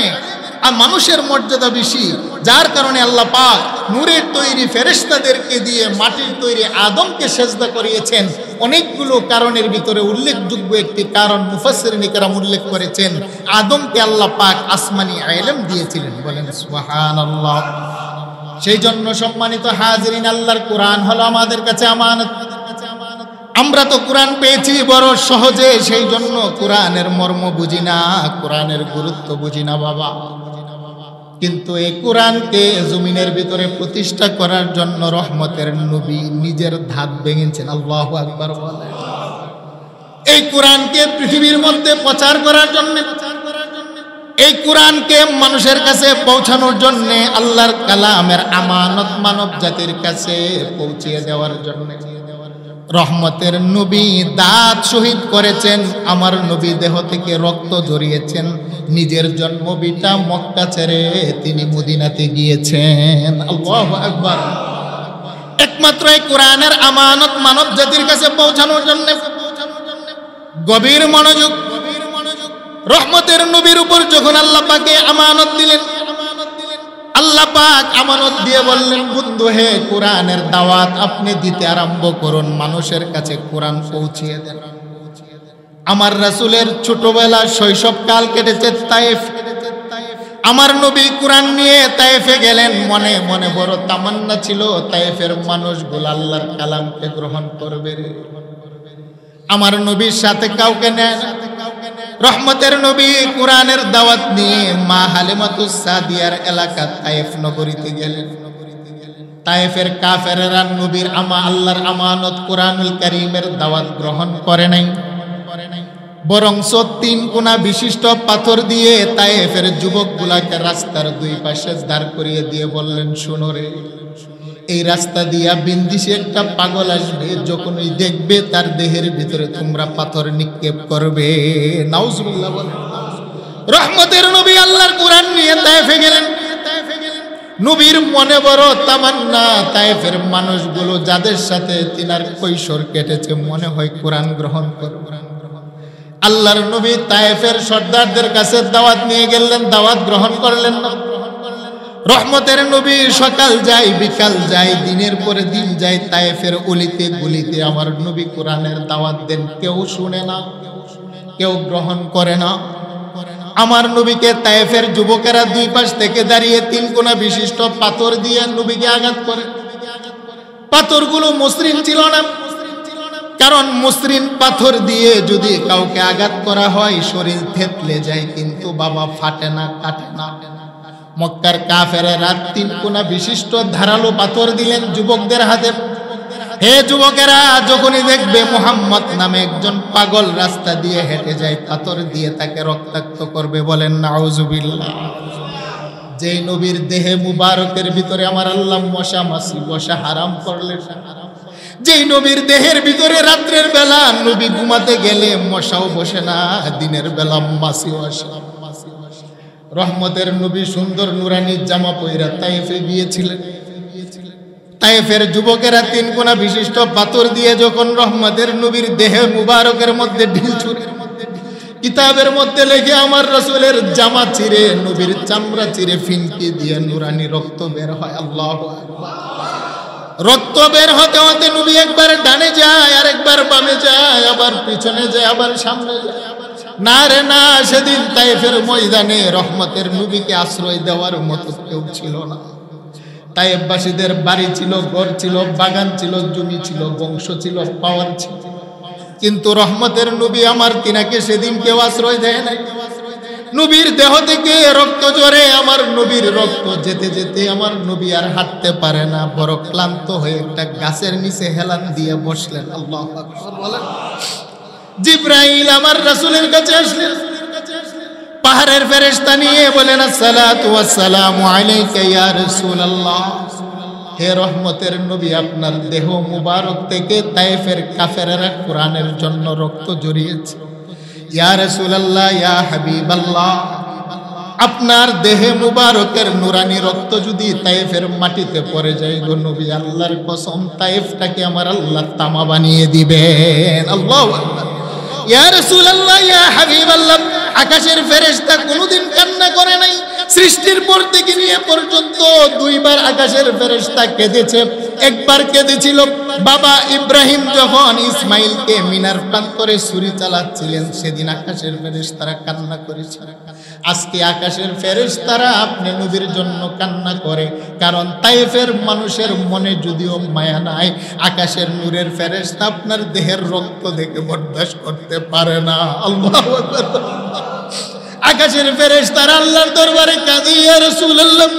Speaker 1: আর মানুষের মর্যাদা বেশি, যার কারণে আল্লাহ পাক নূরের তৈরি ফেরেশতাদেরকে দিয়ে মাটির তৈরি আদমকে সেজদা করিয়েছেন। অনেকগুলো কারণের ভিতরে উল্লেখযোগ্য একটি কারণ মুফাসসিরিনে কেরাম উল্লেখ করেছেন, আদমকে আল্লাহ পাক আসমানি ইলম দিয়েছিলেন। বলেন সুবহানাল্লাহ। সেই জন্য সম্মানিত হাজিরিন, আল্লাহর কোরআন হলো আমাদের কাছে আমানত। আমরা তো কোরআন পেয়েছি বড় সহজে, সেই জন্য কোরআনের মর্ম বুঝি না, কোরআনের গুরুত্ব বুঝি না বাবা। কিন্তু এই কোরআনকে জমিনের ভিতরে প্রতিষ্ঠা করার জন্য রহমতের নবী নিজের ধাত ভেঙেছেন। আল্লাহু আকবার বলেন। এই কোরআনকে পৃথিবীর মধ্যে প্রচার করার জন্য, এই কোরআনকে মানুষের কাছে পৌঁছানোর জন্য, আল্লাহর কালামের আমানত মানব জাতির কাছে পৌঁছিয়ে দেওয়ার জন্য রহমতের নবী দাঁত শহীদ করেছেন। আমার নবী দেহ থেকে রক্ত ঝরিয়েছেন। নিজের জন্মভিটা মক্কা ছেড়ে তিনি মদিনাতে গিয়েছেন। আল্লাহু আকবার। একমাত্র এই কোরআনের আমানত মানব জাতির কাছে পৌঁছানোর জন্য গভীর মনোযোগ। রহমতের নবীর উপর যখন আল্লাহ পাকে আমানত দিলেন, আল্লাহ পাক আমানত দিয়ে বললেন, বন্ধু হে, কোরআনের দাওয়াত আপনি দিতে আরম্ভ করুন, মানুষের কাছে কোরআন পৌঁছিয়ে দেন। আমার রাসূলের ছোটবেলা শৈশবকাল কেটেছে তায়েফ। আমার নবী কোরআন নিয়ে তায়েফে গেলেন। মনে মনে বড় তামান্না ছিল তায়েফের মানুষগুলো আল্লাহর কালামকে গ্রহণ করবে। আমার নবীর সাথে কাউকে নেয় না। রহমতের নবী কোরআনের দাওয়াত নিয়ে মা হালিমাতুস সাদিয়ার এলাকা তায়েফ নগরীতে গেলেন। তায়েফের কাফেররা নবীর আল্লাহর আমানত কোরআনুল কারীমের দাওয়াত গ্রহণ করে নাই, বরং ৩ কোনা বিশিষ্ট পাথর দিয়ে তায়েফের যুবকগুলাকে রাস্তার দুই পাশে দাঁড় করিয়ে দিয়ে বললেন, শোনো রে, এই রাস্তা দিয়া বিন্দিসে একটা পাগল আসবে, যখনই দেখবে তার দেহের ভিতরে তোমরা পাথর নিক্ষেপ করবে। নাউজুবিল্লাহ বলেন। রহমতের নবী আল্লাহর কোরআন নিয়ে তায়েফে গেলেন। নবীর মনে বড় তামান্না, তায়েফের মানুষগুলো যাদের সাথে তিনার কৈশোর কেটেছে মনে হয় কোরআন গ্রহণ করবে। আল্লাহর নবী তায়েফের সর্দারদের কাছে দাওয়াত নিয়ে গেলেন, দাওয়াত গ্রহণ করলেন না। রহমতের নবী সকাল যায় বিকাল যায়, দিনের পরে দিন যায়, তায়েফের অলিতে গলিতে আমার নবী কোরআনের দাওয়াত দেন, কেউ শুনে না, কেউ গ্রহণ করে না। আমার নবীকে তায়েফের যুবকেরা দুই পাশ থেকে দাঁড়িয়ে ৩ কোনা বিশিষ্ট পাথর দিয়ে নবীকে আঘাত করে। পাথরগুলো মসৃণ ছিল না, কারণ মসৃণ পাথর দিয়ে যদি কাউকে আঘাত করা হয় শরীর থেতলে যায়, কিন্তু বাবা ফাটে না, কাটে না। মক্কার কাফেরেরা ৩ কোনা বিশিষ্ট ধারালো পাথর দিলেন যুবকদের হাতে। হে যুবকেরা, যখনই দেখবে মুহাম্মদ নামে একজন পাগল রাস্তা দিয়ে হেঁটে যায়, পাথর দিয়ে তাকে রক্তাক্ত করবে। বলেন নাউজুবিল্লাহ। যেই নবীর দেহে মুবারকের ভিতরে আমার আল্লাহ মশা মাছি বসা হারাম করলেন, যেই নবীর দেহের ভিতরে রাত্রের বেলা নবী ঘুমাতে গেলে মশাও বসে না, দিনের বেলা মাছিও আসে। রহমতের নবী সুন্দর নুরানি জামা পয়রা তায়েফে গিয়েছিলেন। তায়েফের যুবকেরা ৩ কোনা বিশিষ্ট পাথর দিয়ে যখন রহমতের নবীর দেহে মুবারকের মধ্যে ঢিল ছুঁড়ে, কিতাবের মধ্যে লেখে আমার রাসূলের জামা চিরে, নবীর চামড়া চিরে ফিনকি দিয়ে নুরানি রক্ত বের হয়। আল্লাহু আকবার। রক্ত বের হতে হতে নবী একবার ডানে যায়, আরেকবার বামে যায়, আবার পিছনে যায়, আবার সামনে যায়। না রে না, সেদিন তায়েফের ময়দানে রহমতের নবীকে আশ্রয় দেওয়ার মতো কেউ ছিল না। তায়েববাসীদের বাড়ি ছিল, ঘর ছিল, বাগান ছিল, জমি ছিল, বংশ ছিল, পাওয়ার ছিল, কিন্তু রহমতের নবী আমার তিনাকে সেদিন কেউ আশ্রয় দেয় নাই। নবীর দেহ থেকে রক্ত ঝরে, আমার নবীর রক্ত যেতে যেতে আমার নবী আর হাঁটতে পারে না, বড় ক্লান্ত হয়ে একটা গাছের নিচে হেলান দিয়ে বসলেন। আল্লাহু আকবার বলেন। জিবরাইল আমার রাসূলের কাছে আসলেন, পাহাড়ের ফেরেশতা নিয়ে বলেন, আসসালাতু ওয়াসসালামু আলাইকা ইয়া রাসূলুল্লাহ, হে রহমতের নবী, আপনার দেহ মুবারক থেকে তায়েফের কাফেররা কোরআনের জন্য রক্ত ঝরিয়েছে। ইয়া রাসূলুল্লাহ, ইয়া হাবিবাল্লাহ, আপনার দেহে মুবারকের নুরানি রক্ত যদি তায়েফের মাটিতে পড়ে যায় গো নবী, আল্লাহর কসম তায়েফটাকে আমার আল্লাহ তামা বানিয়ে দিবেন। আল্লাহু আকবার। ইয়া রাসূলুল্লাহ, ইয়া হাবিবাল্লাহ, আকাশের ফেরেশতা কোনোদিন কান্না করে নাই। সৃষ্টির পর থেকে নিয়ে পর্যন্ত দুইবার আকাশের ফেরেশতা কেঁদেছে। একবার কেঁদেছিল বাবা ইব্রাহিম যখন ইসমাইলকে মিনার প্রান্তরে ছুরি চালাচ্ছিলেন, সেদিন আকাশের ফেরেশতারা কান্না করেছে। আজকে আকাশের ফেরেশতারা আপনি নবীর জন্য কান্না করে, কারণ তায়েফের মানুষের মনে যদিও মায়া নাই, আকাশের নূরের ফেরেশতা আপনার দেহের রক্ত দেখে বরদাস্ত করতে পারে না। আল্লাহু আকবার। আকাশের ফেরেশতারা আল্লাহর দরবারে কাঁদে, ইয়া রাসূলুল্লাহ,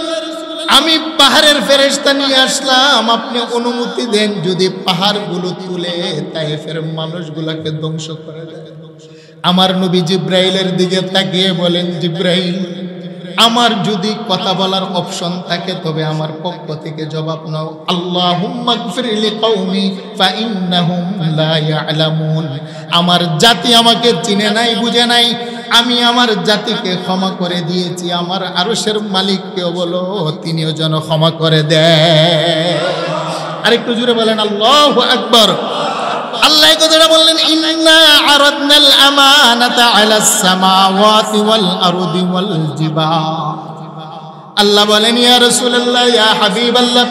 Speaker 1: আমি পাহাড়ের ফেরেশতা নিয়ে আসলাম, আপনি অনুমতি দেন যদি পাহাড়গুলো তুলে তায়েফের মানুষগুলোকে ধ্বংস করে দেন। আমার নবী জিব্রাইলের দিকে তাকিয়ে বলেন, জিব্রাইল, আমার যদি কথা বলার অপশন থাকে তবে আমার পক্ষ থেকে জবাব নাও। আল্লাহুম্মা গফির লিকাওমি ফাইন্নাহুম লা ইয়ালামুন, আমার জাতি আমাকে চিনে নাই, বুঝে নাই, আমি আমার জাতিকে ক্ষমা করে দিয়েছি, আমার আরশের মালিককেও বলো তিনিও যেন ক্ষমা করে দেয়। আরেকটু জোরে বলেন আল্লাহু আকবার। আল্লাহ কথাটা বললেন, ইন্না আরাদনাল আমানাতা আলাস সামাওয়াতি ওয়াল আরদি ওয়াল জিবাল। আল্লাহ বলেন, ইয়া রাসূলুল্লাহ, ইয়া হাবিবাল্লাহ,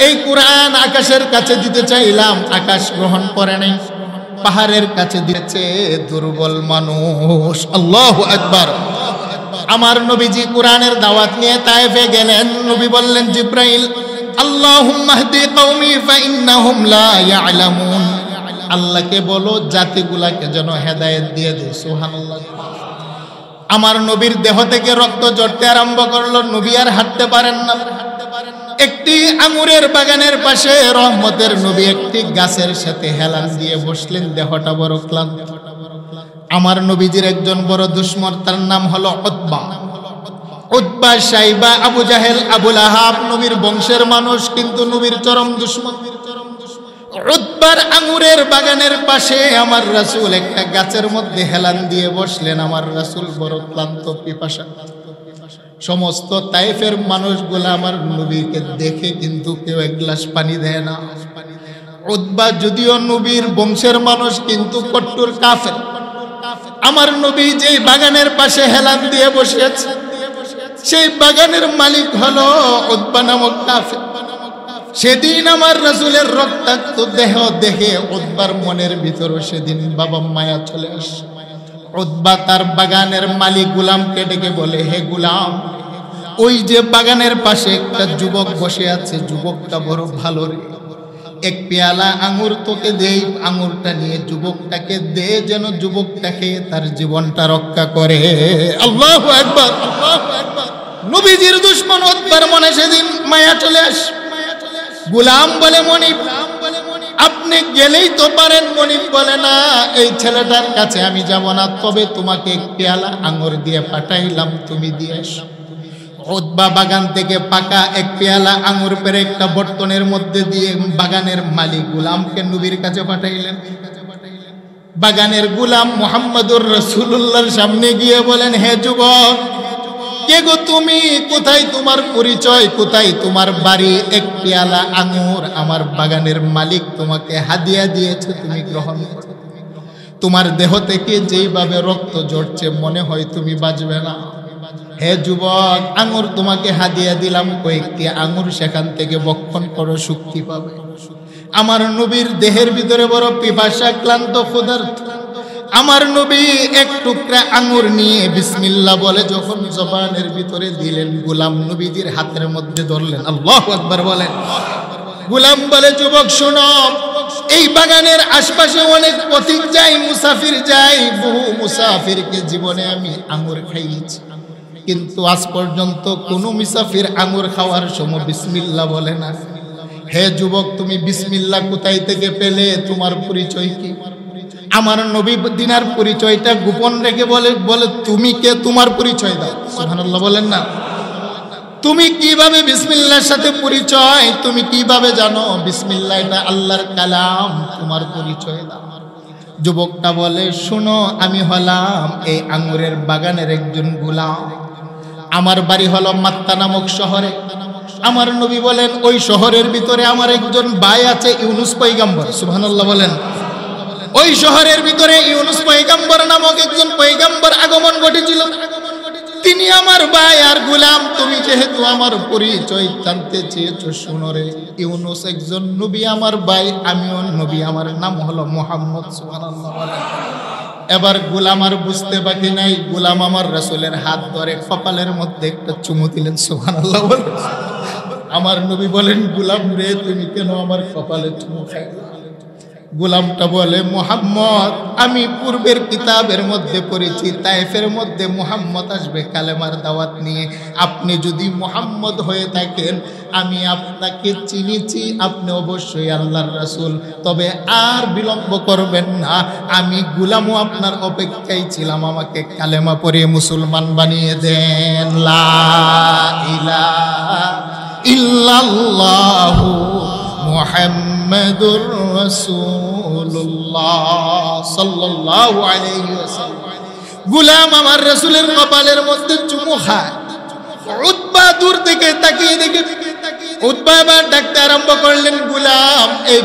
Speaker 1: এই কুরআন আকাশের কাছে দিতে চাইলাম, আকাশ গ্রহণ করে নাই, পাহাড়ের কাছে দিয়েছে দুর্বল মানুষ। আল্লাহু আকবার। আমার নবীজি কোরআনের দাওয়াত নিয়ে তায়েফে গেলেন। নবী বললেন, জিব্রাইল, আল্লাহুম্মা হদি কওমি ফাইন্নাহুম লা ইয়ালামুন, আল্লাহকে বলো জাতিগুলাকে যেন হেদায়েত দিয়ে দেয়। সুবহানাল্লাহ। আমার নবীর দেহ থেকে রক্ত ঝরতে আরম্ভ করলো, নবী আর হাঁটতে পারেন না। একটি আঙুরের বাগানের পাশে রহমতের নবী একটি গাছের সাথে হেলান দিয়ে বসলেন, দেহটা বড় ক্লান্ত। আমার নবীজির একজন বড় দুশমন, তার নাম হলো উতবা। উতবা, সাইবা, আবু জাহেল, আবুল আহাব নবীর বংশের মানুষ, কিন্তু নবীর চরম দুশমন। উতবার আঙুরের বাগানের পাশে আমার রাসূল একটা গাছের মধ্যে হেলান দিয়ে বসলেন। আমার রাসূল বড় ক্লান্ত, পিপাসা। সমস্ত তায়েফের মানুষগুলা আমার নবীকে দেখে কিন্তু কেউ এক গ্লাস পানি দেয় না। উতবা যদিও নবীর বংশের মানুষ, কিন্তু কট্টর কাফের। আমার নবী যে বাগানের পাশে হেলান দিয়ে বসে আছে, সেই বাগানের মালিক হলো উতবা নামক কাফের। সেদিন আমার রাসূলের রক্তাক্ত দেহ দেখে উতবার মনের ভিতরে সেদিন বাবা মায়া চলে আসে। উতবা তার বাগানের মালিক গোলামকে ডেকে বলে, হে গোলাম, ওই যে বাগানের পাশে একটা যুবক বসে আছে, যুবকটা বড় ভালো রে, এক পেয়ালা আঙুর তোকে দেই, আঙুরটা নিয়ে যুবকটাকে দে, যেন যুবকটা খেয়ে তার জীবনটা রক্ষা করে। আল্লাহু আকবার, আল্লাহু আকবার। নবীজির দুশমন উতবার মনে সেদিন মায়া চলে আসে। গোলাম বলে, মনিব, আপনি গেলেই তো পারেন। মনিব বলে, না, এই ছেলেটার কাছে আমি যাব না, তবে তোমাকে এক পেয়ালা আঙুর দিয়ে পাঠাইলাম, তুমি দিয়ে এসো। উতবা বাগান থেকে পাকা এক পেয়ালা আঙুর পেরে একটা বর্তনের মধ্যে দিয়ে বাগানের মালিক গোলামকে নবীর কাছে পাঠাইলেন। বাগানের গোলাম মুহাম্মদুর রাসূলুল্লাহর সামনে গিয়ে বলেন, হে যুবক, কে গো তুমি? কোথায় তোমার পরিচয়? কোথায় তোমার বাড়ি? এক পেয়ালা আঙুর আমার বাগানের মালিক তোমাকে হাদিয়া দিয়েছে, তুমি গ্রহণ করো। তোমার দেহ থেকে যেইভাবে রক্ত ঝরছে, মনে হয় তুমি বাঁচবে না। হে যুবক, আঙুর তোমাকে হাদিয়া দিলাম, কয়েকটি আঙুর সেখান থেকে ভক্ষণ করো, শক্তি পাবে। আমার নবীর দেহের ভিতরে বড় পিপাসা, ক্লান্ত, ক্ষুধার্ত। আমার নবী এক টুকরা আঙ্গুর নিয়ে বিসমিল্লাহ বলে যখন জবানের ভিতরে দিলেন, গোলাম নবীজির হাতের মধ্যে ধরলেন। আল্লাহু আকবার বলেন। গোলাম বলে, যুবক শোনো, এই বাগানের আশপাশে অনেক পথিক যায়, মুসাফির যায়, বহু মুসাফিরকে জীবনে আমি আঙ্গুর খাইয়েছি, কিন্তু আজ পর্যন্ত কোনো মুসাফির আঙ্গুর খাওয়ার সময় বিসমিল্লাহ বলে না। হে যুবক, তুমি বিসমিল্লাহ কোথায় থেকে পেলে? তোমার পরিচয় কি? আমার নবী দিনার পরিচয়টা গোপন রেখে বলে তুমি কে, তোমার পরিচয় দাও। সুবহানাল্লাহ বলেন না। তুমি কিভাবে বিসমিল্লাহর সাথে পরিচয়? তুমি কিভাবে জানো বিসমিল্লাহ এটা আল্লাহর কালাম? তোমার পরিচয় দাও। যুবকটা বলে, শুনো, আমি হলাম এই আঙ্গুরের বাগানের একজন গোলাম। আমার বাড়ি হলো মাত্তা নামক শহরে। আমার নবী বলেন, ওই শহরের ভিতরে আমার একজন ভাই আছে, ইউনুস পয়গম্বর। সুবহানাল্লাহ বলেন। ওই শহরের ভিতরে ইউনুস পয়গম্বর নামক একজন পয়গম্বর আগমন ঘটেছিল। তিনি আমার ভাই আর গোলাম। তুমি যেহেতু আমার পরিচয় জানতে চেয়েছো, শুনো রে, ইউনুস একজন নবী, আমার ভাই, আমিও নবী, আমার নাম হলো মুহাম্মদ। সুবহানাল্লাহ বলেন। এবার গোলাম আর বুঝতে বাকি নাই, গোলাম আমার রাসূলের হাত ধরে কপালের মধ্যে একটা চুমু দিলেন। সুবহানাল্লাহ বলেন। আমার নবী বলেন, গোলাম রে, তুমি কেন আমার কপালে চুমু খাইলে? গোলামটা বলে, মুহাম্মদ, আমি পূর্বের কিতাবের মধ্যে পড়েছি তায়েফের মধ্যে মুহাম্মদ আসবে কালেমার দাওয়াত নিয়ে। আপনি যদি মুহাম্মদ হয়ে থাকেন, আমি আপনাকে চিনেছি, আপনি অবশ্যই আল্লাহর রাসূল। তবে আর বিলম্ব করবেন না, আমি গোলামও আপনার অপেক্ষায় ছিলাম, আমাকে কালেমা পড়িয়ে মুসলমান বানিয়ে দেন। লা ইলাহা ইল্লাল্লাহু মুহাম্মাদুর রাসূলুল্লাহ সাল্লাল্লাহু আলাইহি ওয়াসাল্লাম। গোলাম আমার রাসূলের কপালের মধ্যে চুমু খায়। উতবা দূর থেকে তাকিয়ে দেখে, উতবা এবার ডাকতে আরম্ভ করলেন, গোলাম, এই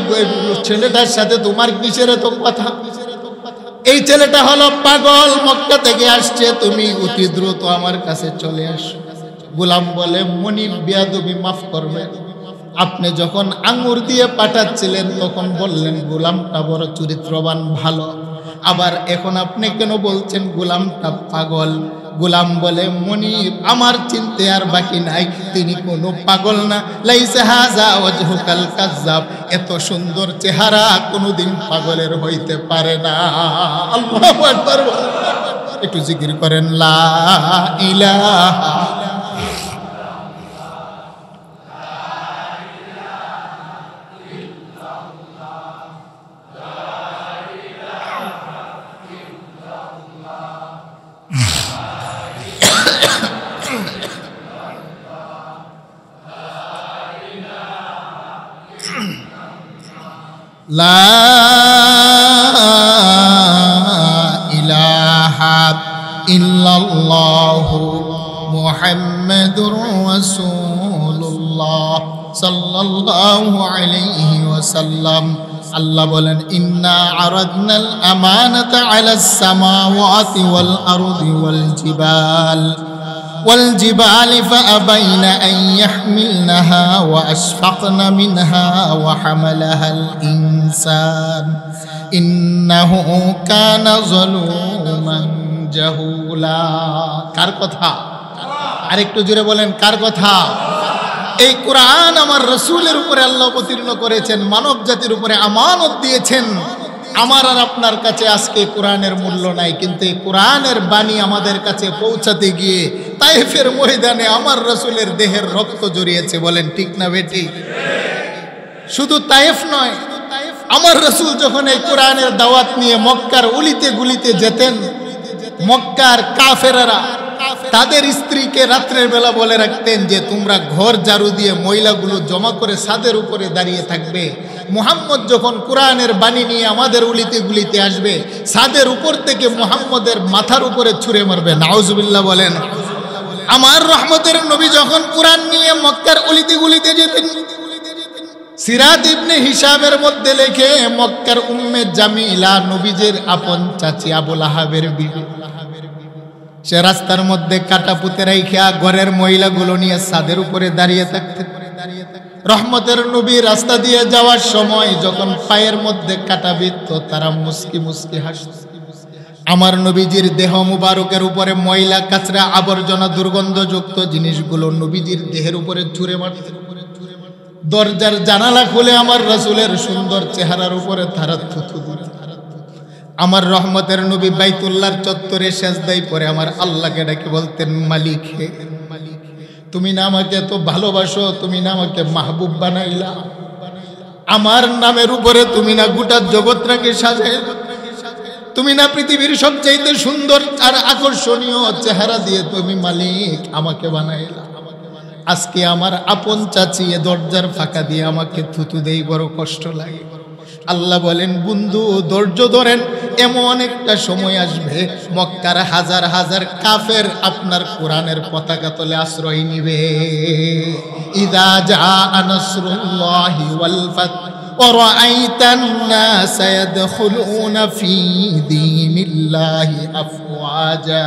Speaker 1: ছেলেটার সাথে তোমার কিসের এত কথা? এই ছেলেটা হলো পাগল, মক্কা থেকে আসছে, তুমি অতি দ্রুত আমার কাছে চলে আসো। গোলাম বলে, মনিব বেয়াদবি মাফ করবেন, আপনি যখন আঙ্গুর দিয়ে পাঠাচ্ছিলেন তখন বললেন গোলামটা বড় চরিত্রবান, ভালো, আবার এখন আপনি কেন বলছেন গোলামটা পাগল? গোলাম বলে, মনিব, আমার চিনতে আর বাকি নাই, তিনি কোনো পাগল না। লাইসা হাযা ওয়াজহুকাল কাযযাব, এত সুন্দর চেহারা কোনোদিন পাগলের হইতে পারে না। আল্লাহু আকবার। একটু জিকির করেন, লা ইলাহা লা ইলাহা ইল্লাল্লাহু মুহাম্মাদুর রাসূলুল্লাহ সাল্লাল্লাহু আলাইহি ওয়াসাল্লাম। আল্লাহ বলেন, ইন্না আরাদনাল আমানাতা আলাস সামাওয়াতি ওয়াল আরদি ওয়াল জিবালি ফাআবাইনা আন ইয়াহমিলনাহা ওয়া আশফাকনা মিনহা ওয়া হামালাহাল ইনসান ইন্নাহু কানা যালুমান জাহুলা। কার কথা? আরেকটু জোরে বলেন, কার কথা? এই কোরআন আমার রাসূলের উপরে আল্লাহ অবতীর্ণ করেছেন, মানব জাতির উপরে আমানত দিয়েছেন। আমার আর আপনার কাছে আজকে কোরআনের মূল্য নাই, কিন্তু এই কোরআনের বাণী আমাদের কাছে পৌঁছাতে গিয়ে তায়েফের ময়দানে আমার রাসূলের দেহের রক্ত জড়িয়েছে। বলেন ঠিক না বেটি? শুধু তায়েফ নয়, আমার রাসূল যখন এই কোরআনের দাওয়াত নিয়ে মক্কার অলিতে গুলিতে যেতেন, মক্কার কাফেররা তাদের স্ত্রীকে রাত্রের বেলা বলে রাখতেন যে তোমরা ঘর ঝাড়ু দিয়ে ময়লাগুলো জমা করে ছাদের উপরে দাঁড়িয়ে থাকবে। মুহাম্মদ যখন কোরআনের বাণী নিয়ে আমাদের উলিতে গুলিতে আসবে, ছাদের উপর থেকে মুহাম্মদের মাথার উপরে ছুঁড়ে মারবে। নাউজুবিল্লাহ বলেন। আমার রহমতের নবী যখন কোরআন নিয়ে মক্কার অলিতে গুলিতে যেতেন, সিরাত ইবনে হিশামের মধ্যে লেখে, মক্কার উম্মে জামিলা নবীজের আপন চাচি আবু লাহাবের বিবি, সে রাস্তার মধ্যে কাটা পুঁতে রাইখা ঘরের মহিলাগুলো নিয়ে ছাদের উপরে দাঁড়িয়ে থাকতেন। রহমতের নবী রাস্তা দিয়ে যাওয়ার সময় যখন পায়ের মধ্যে কাটা বিঁধত, তারা মুস্কি মুস্কি হাসত। আমার নবীজির দেহ মুবারকের উপরে ময়লা কাচরা আবর্জনা দুর্গন্ধযুক্ত জিনিসগুলো নবীজির দেহের উপরে ছুঁড়ে মারত। দরজার জানালা খুলে আমার রাসূলের সুন্দর চেহারার উপরে তারা থুথু দিত। আমার রহমতের নবী বাইতুল্লাহর চত্বরে সেজদায় পড়ে আমার আল্লাহকে ডাকে বলতেন, মালিক হে, তুমি না আমাকে এত ভালোবাসো, তুমি না আমাকে মাহবুব বানাইলা, আমার নামের উপরে তুমি না গোটা জগৎটাকে সাজাই, তুমি না পৃথিবীর সবচাইতে সুন্দর আর আকর্ষণীয় চেহারা দিয়ে তুমি মালিক আমাকে বানাইলা। আজকে আমার আপন চাচি এ দরজার ফাঁকা দিয়ে আমাকে থুতু দেই, বড় কষ্ট লাগে। আল্লাহ বলেন, বন্ধু ধৈর্য ধরেন, এমন একটা সময় আসবে মক্কার হাজার হাজার কাফের আপনার কোরআনের পতাকা তলে আশ্রয় নিবে। ইদা জাআ নাসরুল্লাহি ওয়াল ফাত ورأيت الناس يدخلون في دين الله أفواجا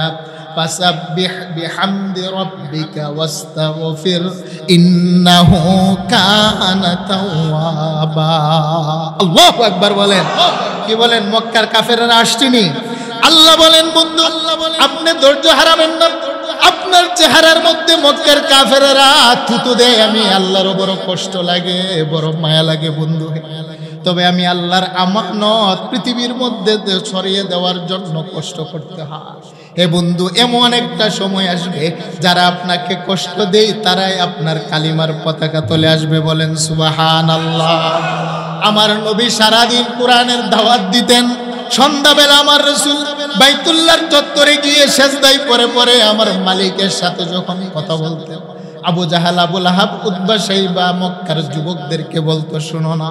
Speaker 1: فسبح بحمد ربك واستغفر إنه كان توابا الله أكبر বলেন কি বলেন মক্কার কাফেররা আসছেনি আল্লাহ বলেন বন্ধু আপনি ধৈর্য হারাবেন না আপনার চেহারার মধ্যে মক্কার কাফেররা থুতু দেয় আমি আল্লাহর বড় কষ্ট লাগে বড় মায়া লাগে বন্ধু তবে আমি আল্লাহর আমানত পৃথিবীর মধ্যে ছড়িয়ে দেওয়ার জন্য কষ্ট করতে হয় হে বন্ধু এমন একটা সময় আসবে যারা আপনাকে কষ্ট দেয় তারাই আপনার কালিমার পতাকা তলে আসবে বলেন সুবহানাল্লাহ আমার নবী সারা দিন কোরআনের দাওয়াত দিতেন সন্ধ্যাবেলা আমার রাসূল বাইতুল্লাহর চত্বরে গিয়ে সেজদায় পড়ে পড়ে আমার মালিকের সাথে যখন কথা বলতেন আবু জাহাল আবু লাহাব উতবা শাইবা মক্কার যুবকদেরকে বলতো শুনো না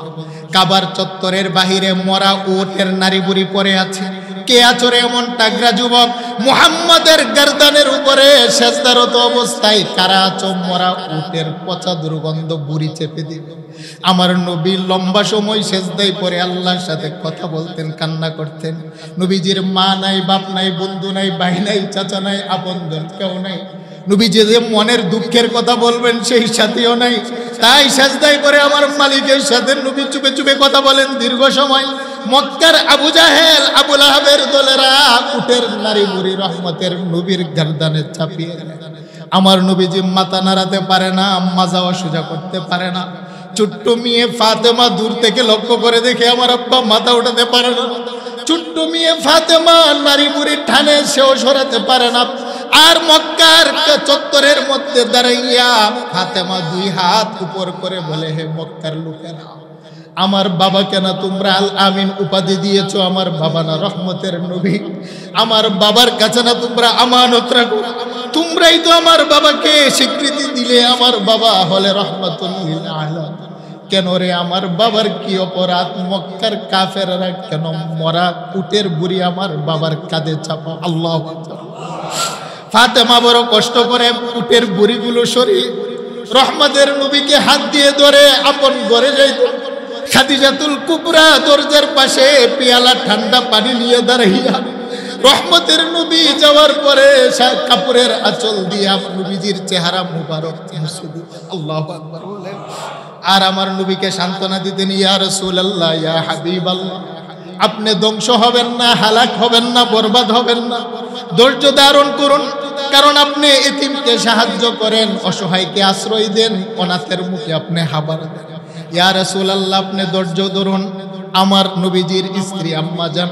Speaker 1: কাবার চত্বরের বাহিরে মরা উটের নারী বুড়ি পড়ে আছে কে আচরে এমন টাগরা যুবক মুহাম্মাদের গর্দানের উপরে সেজদারত অবস্থায় কারা আছো মরা উটের পচা দুর্গন্ধ বুড়ি চেপে দিবে আমার নবী লম্বা সময় সেজদায় পড়ে আল্লাহর সাথে কথা বলতেন কান্না করতেন নবীজির মা নাই বাপ নাই বন্ধু নাই ভাই নাই চাচা নাই আপনজন কেউ নাই নবীজি যে মনের দুঃখের কথা বলবেন সেই সাথীও নাই তাই সেজদায় পড়ে আমার মালিকের সাথে নবী চুপে চুপে কথা বলেন দীর্ঘ সময় মক্কার আবু জাহেল আবু লাহাবের দলেরা উটের নারী বুড়ি রহমতের নবীর গর্দানে চাপিয়ে আমার নবীজি মাথা নাড়াতে পারে না মাজাও সোজা করতে পারে না ছোট্ট মেয়ে ফাতেমা দূর থেকে লক্ষ্য করে দেখে আমার আব্বা মাথা উঠাতে পারে না ছোট্ট মেয়ে ফাতেমা নারী বুড়ির ঠানে সেও সরাতে পারে না আর মক্কার চত্বরের মধ্যে দাঁড়াইয়া ফাতেমা দুই হাত উপর করে বলে হে মক্কার লোকেরা আমার বাবাকে না তোমরা আল আমিন উপাধি দিয়েছো আমার বাবা না রহমতের নবী আমার বাবার কাছে না তোমরা আমানত রাখো তোমরাই তো আমার বাবাকে স্বীকৃতি দিলে আমার বাবা হলে রহমাতুল লিল আলামিন কেন রে আমার বাবার কি অপরাধ মক্কার কাফেররা কেন মরা উটের বুড়ি আমার বাবার কাঁধে চাপা আল্লাহু আকবার ফাতেমা বড় কষ্ট করে উটের বুড়িগুলো সরিয়ে রহমতের নবীকে হাত দিয়ে ধরে আপন ঘরে যাইত খাদিজাতুল কুবরা দরজার পাশে পেয়ালা ঠান্ডা পানি নিয়ে দাঁড়াইয়া রহমতের নবী যাওয়ার পরে কাপড়ের আঁচল দিয়ে নবীজির চেহারা মুবারক আল্লাহু আকবার বলেন আর আমার নবীকে সান্ত্বনা দিতেন ইয়া রাসূলুল্লাহ ইয়া হাবিবাল্লাহ আপনি ধ্বংস হবেন না হালাক হবেন না বরবাদ হবেন না ধৈর্য ধারণ করুন কারণ আপনি এতিমকে সাহায্য করেন অসহায়কে আশ্রয় দেন অনাথের মুখে আপনি খাবার দেন ইয়া রাসূলুল্লাহ আপনি ধৈর্য ধরুন আমার নবীজির স্ত্রী আম্মা জান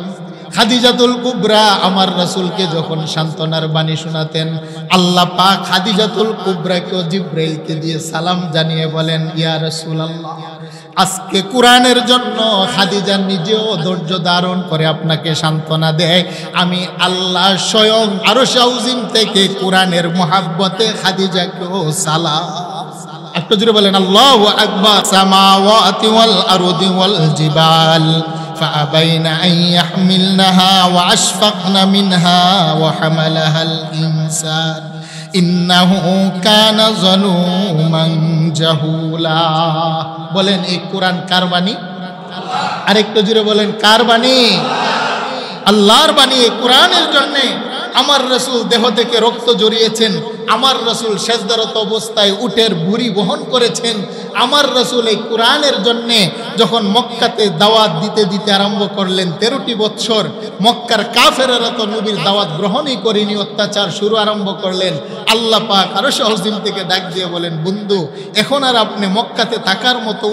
Speaker 1: খাদিজাতুল কুবরা আমার রাসূলকে যখন সান্ত্বনার বাণী শোনাতেন আল্লাহ পাক খাদিজাতুল কুবরাকে জিবরাইলকে দিয়ে সালাম জানিয়ে বলেন ইয়া রাসূলুল্লাহ আজকে কোরআনের জন্য খাদিজা নিজেও ধৈর্য ধারণ করে আপনাকে সান্ত্বনা দেয় আমি আল্লাহ স্বয়ং আরশ আযীম থেকে কোরআনের মহব্বতে খাদিজাকেও সালাম একটু জোরে বলেন আল্লাহু আকবার সামাওয়াতি ওয়াল আরদি ওয়াল জিবাল فأبين أن يحملنها وأشفقن منها وحملها الإنسان إنه كان ظلوما جهولا বলেন এই কোরআন কার বাণী আরেকটু জোরে বলেন কার বাণী আল্লাহর বাণী কোরআনের জন্য আমার রাসূল দেহ থেকে রক্ত জড়িয়েছেন আমার রাসূল সেজদারত অবস্থায় উটের ভুঁড়ি বহন করেছেন। আমার রাসূল এই কোরআনের জন্য যখন মক্কাতে দাওয়াত দিতে দিতে আরম্ভ করলেন, 13টি বছর মক্কার কাফেররা তো নবীর দাওয়াত গ্রহণই করেনি, অত্যাচার শুরু আরম্ভ করলেন। আল্লাহ পাক আরশ আজিম থেকে ডাক দিয়ে বলেন, বন্ধু এখন আর আপনি মক্কাতে থাকার মতো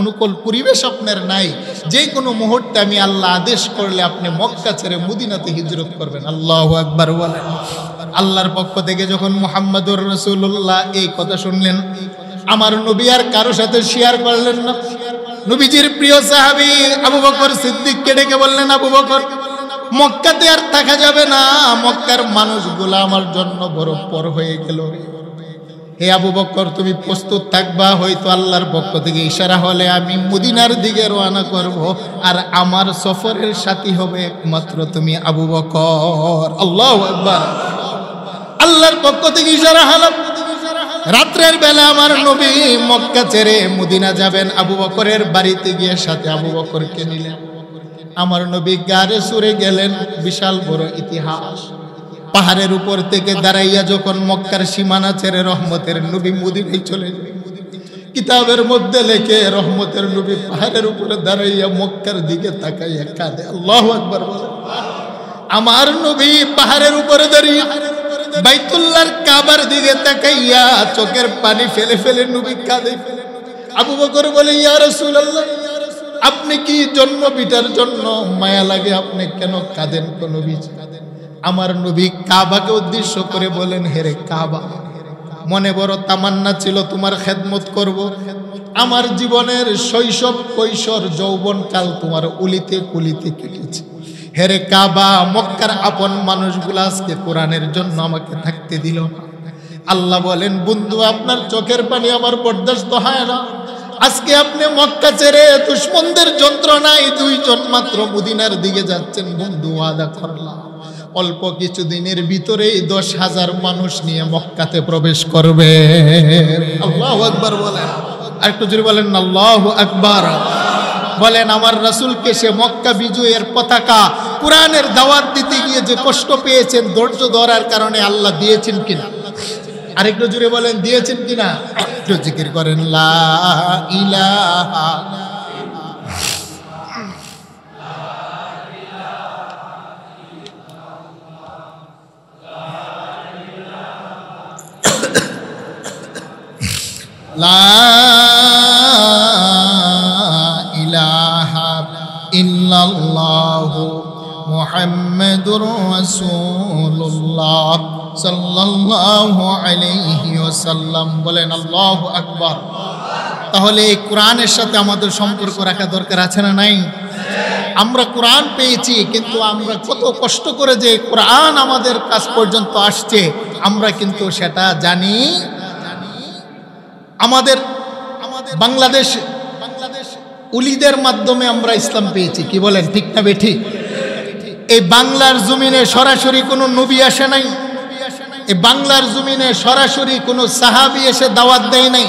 Speaker 1: অনুকূল পরিবেশ আপনার নাই। যে কোনো মুহূর্তে আমি আল্লাহ আদেশ করলে আপনি মক্কা ছেড়ে মদিনাতে হিজরত করবেন। আল্লাহু আকবার বলেন। আল্লাহর পক্ষ থেকে যখন মুহাম্মদুর রাসূলুল্লাহ এই কথা শুনলেন, আমার নবী আর কারো সাথে শেয়ার করলেন না। নবীজির প্রিয় সাহাবী আবু বকর সিদ্দিককে ডেকে বললেন, আবু বকর মক্কাতে আর থাকা যাবে না, মক্কার মানুষগুলো আমার জন্য বড় পর হয়ে গেল। হে আবু বকর তুমি প্রস্তুত থাকবা, হয়তো আল্লাহর পক্ষ থেকে ইশারা হলে আমি মদিনার দিকে রওনা করব, আর আমার সফরের সাথী হবে একমাত্র তুমি আবু বকর। আল্লাহু আকবার। আল্লাহর পক্ষ থেকে ইশারা হলো, রাত্রের বেলা আমার নবী মক্কা ছেড়ে মদিনা যাবেন। আবু বকরের বাড়িতে গিয়ে সাথে আবু বকরকে নিলেন। আমার নবী গাড়ে চড়ে গেলেন। বিশাল বড় ইতিহাস। পাহাড়ের উপর থেকে দাঁড়াইয়া যখন মক্কার সীমানা ছেড়ে রহমতের নবী মদিনায় চলে যাবেন, কিতাবের মধ্যে লেখে রহমতের নবী পাহাড়ের উপরে দাঁড়াইয়া মক্কার দিকে তাকাইয়া কাঁদে। আল্লাহু আকবার বলে। আমার নবী পাহাড়ের উপরে দাঁড়িয়ে বাইতুল্লাহর কাবার দিকে তাকাইয়া চোখের পানি ফেলে ফেলে নবী কাঁদে। আবু বকর বলে, ইয়া রাসূলুল্লাহ আপনি কি জন্ম পিতার জন্য মায়া লাগে, আপনি কেন কাঁদেন কোন নবী? আমার নবী কাবাকে উদ্দেশ্য করে বলেন, হেরে কাবা, মনে বড় তামান্না ছিল তোমার খেদমত করব। আমার জীবনের শৈশব কৈশোর যৌবন কাল তোমার উলিতে কুলিতে কেটেছে। হেরে কাবা, মক্কার আপন মানুষগুলো আজকে কোরআনের জন্য আমাকে থাকতে দিল না। আল্লাহ বলেন, বন্ধু আপনার চোখের পানি আমার বরদাস্ত হয় না। আজকে আপনি মক্কা ছেড়ে দুশমনদের যন্ত্রণায় 2 জন মাত্র মদিনার দিকে যাচ্ছেন। বন্ধু ওয়াদা করলাম অল্প কিছু দিনের ভিতরেই 10,000 মানুষ নিয়ে মক্কাতে প্রবেশ করবে। আল্লাহু আকবার বলেন। আর একটু জোরে বলেন আল্লাহু আকবার। বলেন আমার রাসূলকে সে মক্কা বিজয়ের পতাকা কোরআনের দাওয়াত দিতে গিয়ে যে কষ্ট পেয়েছেন, ধৈর্য ধরার কারণে আল্লাহ দিয়েছেন কিনা? আরেকটু জোরে বলেন দিয়েছেন কিনা? একটু জিকির করেন লা ইলাহা লা ইলাহা ইল্লাল্লাহু মুহাম্মাদুর রাসূলুল্লাহ সাল্লাল্লাহু আলাইহি ওয়াসাল্লাম। বলেন আল্লাহু আকবার। তাহলে এই কোরআনের সাথে আমাদের সম্পর্ক রাখা দরকার আছে না নাই? আমরা কোরআন পেয়েছি, কিন্তু আমরা কত কষ্ট করে যে কোরআন আমাদের কাছ পর্যন্ত আসছে আমরা কিন্তু সেটা জানি। আমাদের বাংলাদেশ উলিদের মাধ্যমে আমরা ইসলাম পেয়েছি, কি বলেন ঠিক না বেঠিক? এই বাংলার জমিনে সরাসরি কোনো নবী আসে নাই। এই বাংলার জমিনে সরাসরি কোনো সাহাবী এসে দাওয়াত দেয় নাই।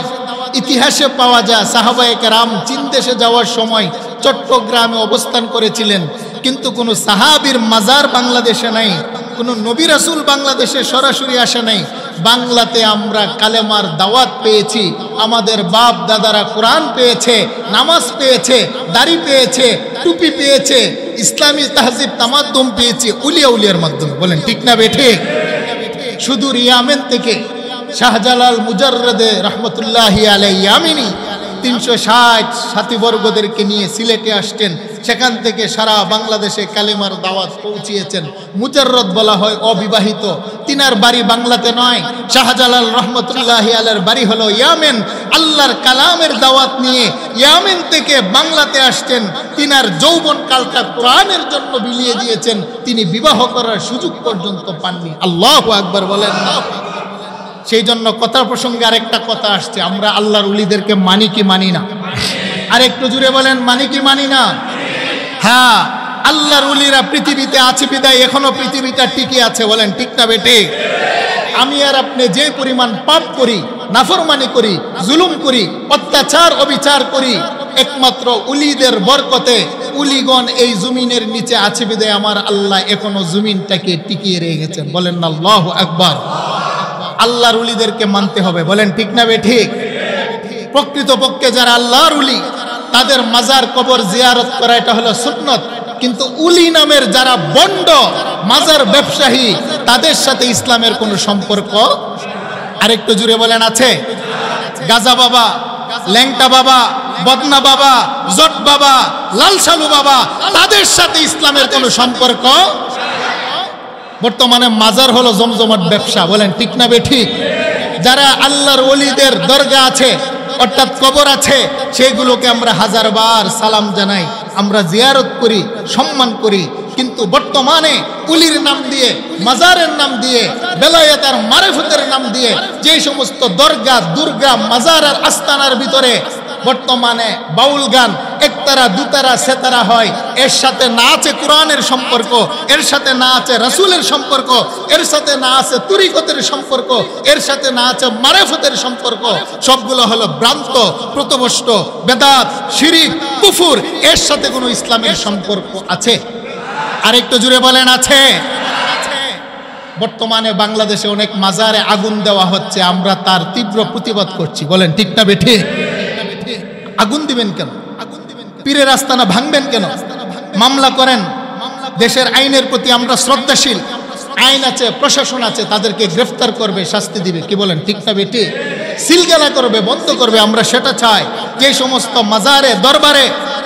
Speaker 1: ইতিহাসে পাওয়া যায় সাহাবায়ে কেরাম চীন দেশে যাওয়ার সময় চট্টগ্রামে অবস্থান করেছিলেন, কিন্তু কোনো সাহাবীর মাজার বাংলাদেশে নাই, কোনো নবী রাসূল বাংলাদেশে সরাসরি আসে নাই। বাংলাতে আমরা কালেমার দাওয়াত পেয়েছি, আমাদের বাপ দাদারা কোরআন পেয়েছে, নামাজ পেয়েছে, দাড়ি পেয়েছে, টুপি পেয়েছে, ইসলামী তাহজিব তামাদ্দুম পেয়েছি উলিয়া উলিয়ার মাধ্যমে। বলেন ঠিক না বেঠিক? শুধু ইয়ামেন থেকে শাহজালাল মুজাররদে রহমতুল্লাহি আলাইহি ইয়ামিনী 360 সাথীবর্গদেরকে নিয়ে সিলেটে আসতেন, সেখান থেকে সারা বাংলাদেশে কালেমার দাওয়াত পৌঁছিয়েছেন। মুজাররদ বলা হয় অবিবাহিত, তিনার বাড়ি বাংলাতে নয়, শাহজালাল রহমতুল্লাহি আলাইহির বাড়ি হলো ইয়ামেন। আল্লাহর কালামের দাওয়াত নিয়ে ইয়ামেন থেকে বাংলাতে আসতেন। তিনার যৌবন কালটা কোরআনের জন্য বিলিয়ে দিয়েছেন, তিনি বিবাহ করার সুযোগ পর্যন্ত পাননি। আল্লাহু আকবার বলেন না? সেই জন্য কথার প্রসঙ্গে আরেকটা কথা আসছে, আমরা আল্লাহর ওলিদেরকে মানি কি মানি না? আরেকটু জুড়ে বলেন মানি কি মানি না? হ্যাঁ, আল্লাহর ওলিরা পৃথিবীতে আছে বিদায় এখনো পৃথিবীটা টিকে আছে। বলেন ঠিক না বেটে? আমি আর আপনি যে পরিমাণ পাপ করি, নাফরমানি করি, জুলুম করি, অত্যাচার অবিচার করি, একমাত্র ওলিদের বরকতে উলিগণ এই জমিনের নিচে আছে বিদায় আমার আল্লাহ এখনো জমিনটাকে টিকিয়ে রেখেছেন। বলেন না আল্লাহু আকবার। আল্লাহর ওলিদেরকে মানতে হবে। বলেন ঠিক না বেঠিক? প্রকৃতপক্ষে যারা আল্লাহর ওলি তাদের মাজার কবর জিয়ারত করা এটা হলো সুন্নত। কিন্তু উলি নামের যারা বন্ড মাজার ব্যবসায়ী তাদের সাথে ইসলামের কোনো সম্পর্ক আরেকটু জুড়ে বলেন আছে? গাজা বাবা, ল্যাংটা বাবা, বদনা বাবা, জট বাবা, লালসালু বাবা তাদের সাথে ইসলামের কোনো সম্পর্ক। বর্তমানে মাজার হলো জমজমাট ব্যবসা। বলেন ঠিক না বেঠিক? যারা আল্লাহর ওলিদের দরগা আছে অর্থাৎ কবর আছে সেগুলোকে আমরা হাজারবার সালাম জানাই, আমরা জিয়ারত করি, সম্মান করি। কিন্তু বর্তমানে উলির নাম দিয়ে, মাজারের নাম দিয়ে, বেলায়েত আর মারিফতের নাম দিয়ে যে সমস্ত দরগা, দুর্গা, মাজার আর আস্তানার ভিতরে বর্তমানে বাউল গান একতারা দুতারা সেতারা হয়, এর সাথে না আছে কোরআনের সম্পর্ক, এর সাথে না আছে রাসূলের সম্পর্ক, এর সাথে না আছে তরিকতের সম্পর্ক, এর সাথে না আছে মারিফতের সম্পর্ক। সবগুলো হলো ভ্রান্ত, প্রতবষ্ট, বেদাত, শিরিক, কুফর। এর সাথে কোনো ইসলামের সম্পর্ক আছে? আরেকটু জুড়ে বলেন আছে? বর্তমানে বাংলাদেশে অনেক মাজারে আগুন দেওয়া হচ্ছে, আমরা তার তীব্র প্রতিবাদ করছি। বলেন ঠিক না বেঠিক? আগুন দিবেন কেন? পীরের আস্তানা ভাঙবেন কেন? মামলা করেন। দেশের আইনের প্রতি আমরা শ্রদ্ধাশীল। আইন আছে, প্রশাসন আছে, তাদেরকে গ্রেফতার করবে, শাস্তি দিবে। কি বলেন ঠিক না বেঠিক? সিলগালা করবে, বন্ধ করবে, আমরা সেটা চাই। যে সমস্ত মাজারে দরবারে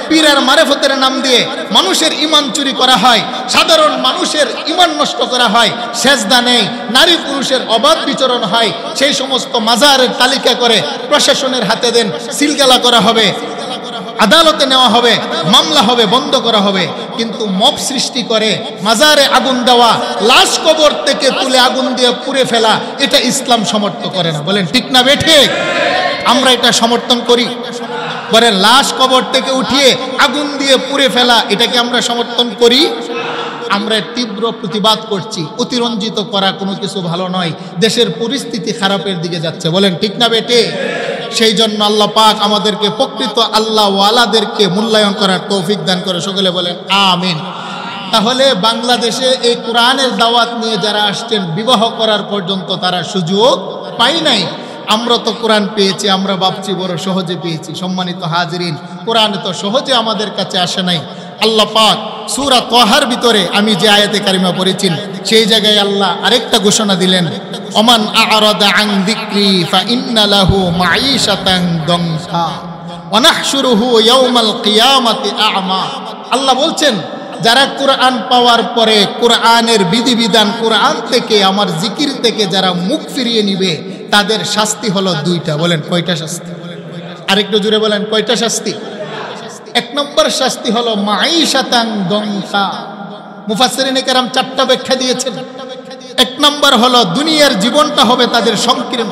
Speaker 1: পীর আর মারিফতের নাম দিয়ে মানুষের ঈমান চুরি করা হয়, সাধারণ মানুষের ঈমান নষ্ট করা হয়, সেজদা নেই, নারী পুরুষের অবাধ বিচরণ হয়, সেই সমস্ত মাজারের তালিকা করে প্রশাসনের হাতে দেন, সিলগালা করা হবে, আদালতে নেওয়া হবে, মামলা হবে, বন্ধ করা হবে। কিন্তু মব সৃষ্টি করে মাজারে আগুন দেওয়া, লাশ কবর থেকে তুলে আগুন দিয়ে পুড়ে ফেলা, এটা ইসলাম সমর্থন করে না। বলেন ঠিক না বেঠিক? আমরা এটা সমর্থন করি। পরে লাশ কবর থেকে উঠিয়ে আগুন দিয়ে পুড়ে ফেলা, এটাকে আমরা সমর্থন করি? আমরা তীব্র প্রতিবাদ করছি। অতিরঞ্জিত করা কোনো কিছু ভালো নয়, দেশের পরিস্থিতি খারাপের দিকে যাচ্ছে। বলেন ঠিক না বেটে? সেই জন্য আল্লাহ পাক আমাদেরকে প্রকৃত আল্লাহ ওয়ালাদেরকে মূল্যায়ন করার তৌফিক দান করে। সকলে বলেন আমিন। তাহলে বাংলাদেশে এই কোরআনের দাওয়াত নিয়ে যারা আসছেন, বিবাহ করার পর্যন্ত তারা সুযোগ পাই নাই। আমরা তো কোরআন পেয়েছি, আমরা ভাবছি বড় সহজে পেয়েছি। সম্মানিত হাজিরিন, কোরআন তো সহজে আমাদের কাছে আসে নাই। আল্লাহ পাক সূরা তাহার ভিতরে আমি যে আয়াতে কারিমা পড়েছি সেই জায়গায় আল্লাহ আরেকটা ঘোষণা দিলেন, ওমান আ'রাদা আন যিকরি ফাইন্না লাহু মাঈশাতান দানকা ওয়া নাহশুরুহু ইয়াওমাল কিয়ামাতি আ'মা। আল্লাহ বলছেন, যারা কোরআন পাওয়ার পরে কোরআনের বিধিবিধান, কোরআন থেকে, আমার জিকির থেকে যারা মুখ ফিরিয়ে নিবে তাদের শাস্তি হলো দুইটা। বলেন কয়টা শাস্তি? আরেকটু জুড়ে বলেন কয়টা শাস্তি? এক নম্বর শাস্তি হলো মাঈশাতান দানকা। মুফাসসিরিনে কেরাম চারটা ব্যাখ্যা দিয়েছেন। এক নম্বর হলো দুনিয়ার জীবনটা হবে তাদের সংকীর্ণ,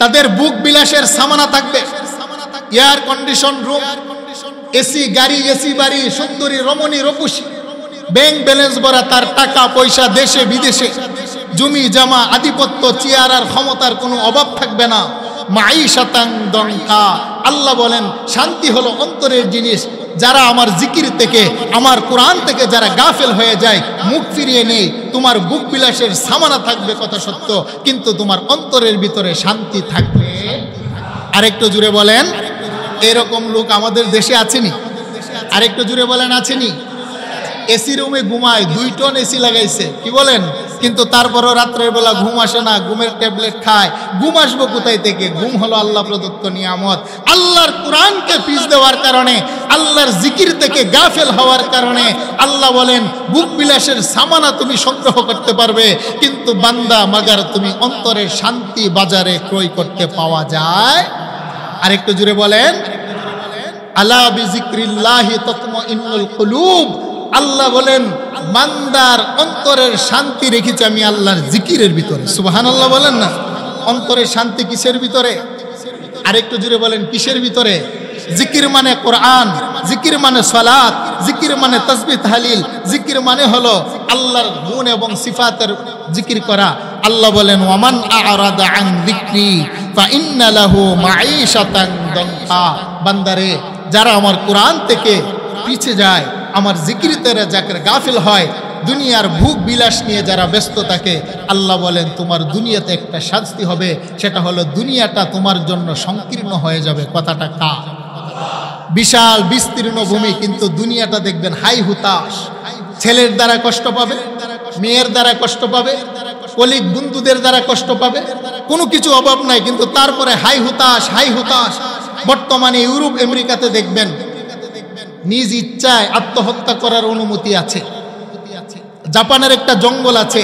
Speaker 1: তাদের বুক বিলাসের সামানা থাকবে, এয়ার কন্ডিশন রুম, এসি গাড়ি, এসি বাড়ি, সুন্দরী রমণী রূপসী, ব্যাংক ব্যালেন্স ভরা তার টাকা পয়সা, দেশে বিদেশে জমি জামা, আধিপত্য, চেয়ার আর ক্ষমতার কোনো অভাব থাকবে না। মাঈশাতান দানকা। আল্লাহ বলেন শান্তি হলো অন্তরের জিনিস। যারা আমার জিকির থেকে, আমার কোরআন থেকে যারা গাফেল হয়ে যায়, মুখ ফিরিয়ে নেই, তোমার বুক বিলাসের সামানা থাকবে কথা সত্য, কিন্তু তোমার অন্তরের ভিতরে শান্তি থাকবে। আরেকটু জুড়ে বলেন, এরকম লোক আমাদের দেশে আছেনি? আরেকটু জুড়ে বলেন আছেনি? এসি রুমে ঘুমায়, 2 টন এসি লাগাইছে, কি বলেন? কিন্তু তারপরও রাত্রের বেলা ঘুম আসে না, ঘুমের ট্যাবলেট খায়। ঘুম আসবো কোথায় থেকে? ঘুম হলো আল্লাহ প্রদত্ত নিয়ামত। আল্লাহর কোরআনকে পিছ দেওয়ার কারণে, আল্লাহর জিকির থেকে গাফেল হওয়ার কারণে আল্লাহ বলেন বুক বিলাসের সামানা তুমি সংগ্রহ করতে পারবে, কিন্তু বান্দা মাগার তুমি অন্তরের শান্তি বাজারে ক্রয় করতে পাওয়া যায়। আরেকটু জুড়ে বলেন, আলা বিযিকরিল্লাহি তাতমাইন্নুল কুলুব। আল্লাহ বলেন বান্দার অন্তরের শান্তি রেখেছি আমি আল্লাহর জিকিরের ভিতরে। সুবহানাল্লাহ বলেন না? অন্তরের শান্তি কিসের ভিতরে? আরেকটু জুড়ে বলেন কিসের ভিতরে? জিকির মানে কোরআন, জিকির মানে সালাত, জিকির মানে তাসবিহ তাহলিল, জিকির মানে হলো আল্লাহর গুণ এবং সিফাতের জিকির করা। আল্লাহ বলেন ওয়ামান আ'রাদা আন যিকরি ফাইন্না লাহু মাঈশাতান দানকা। বান্দারে, যারা আমার কোরআন থেকে পিছে যায়, আমার জিকির থেকে যাকে গাফিল হয়, দুনিয়ার ভোগ বিলাস নিয়ে যারা ব্যস্ত থাকে, আল্লাহ বলেন তোমার দুনিয়াতে একটা শাস্তি হবে, সেটা হলো দুনিয়াটা তোমার জন্য সংকীর্ণ হয়ে যাবে। কথাটা কার? বিশাল বিস্তীর্ণ ভূমি, কিন্তু দুনিয়াটা দেখবেন হাই হুতাশ। ছেলের দ্বারা কষ্ট পাবে, মেয়ের দ্বারা কষ্ট পাবে, কলিগ বন্ধুদের দ্বারা কষ্ট পাবে, কোনো কিছু অভাব নাই, কিন্তু তারপরে হাই হুতাশ হাই হুতাশ। বর্তমানে ইউরোপ আমেরিকাতে দেখবেন নিজ ইচ্ছায় আত্মহত্যা করার অনুমতি আছে। জাপানের একটা জঙ্গল আছে,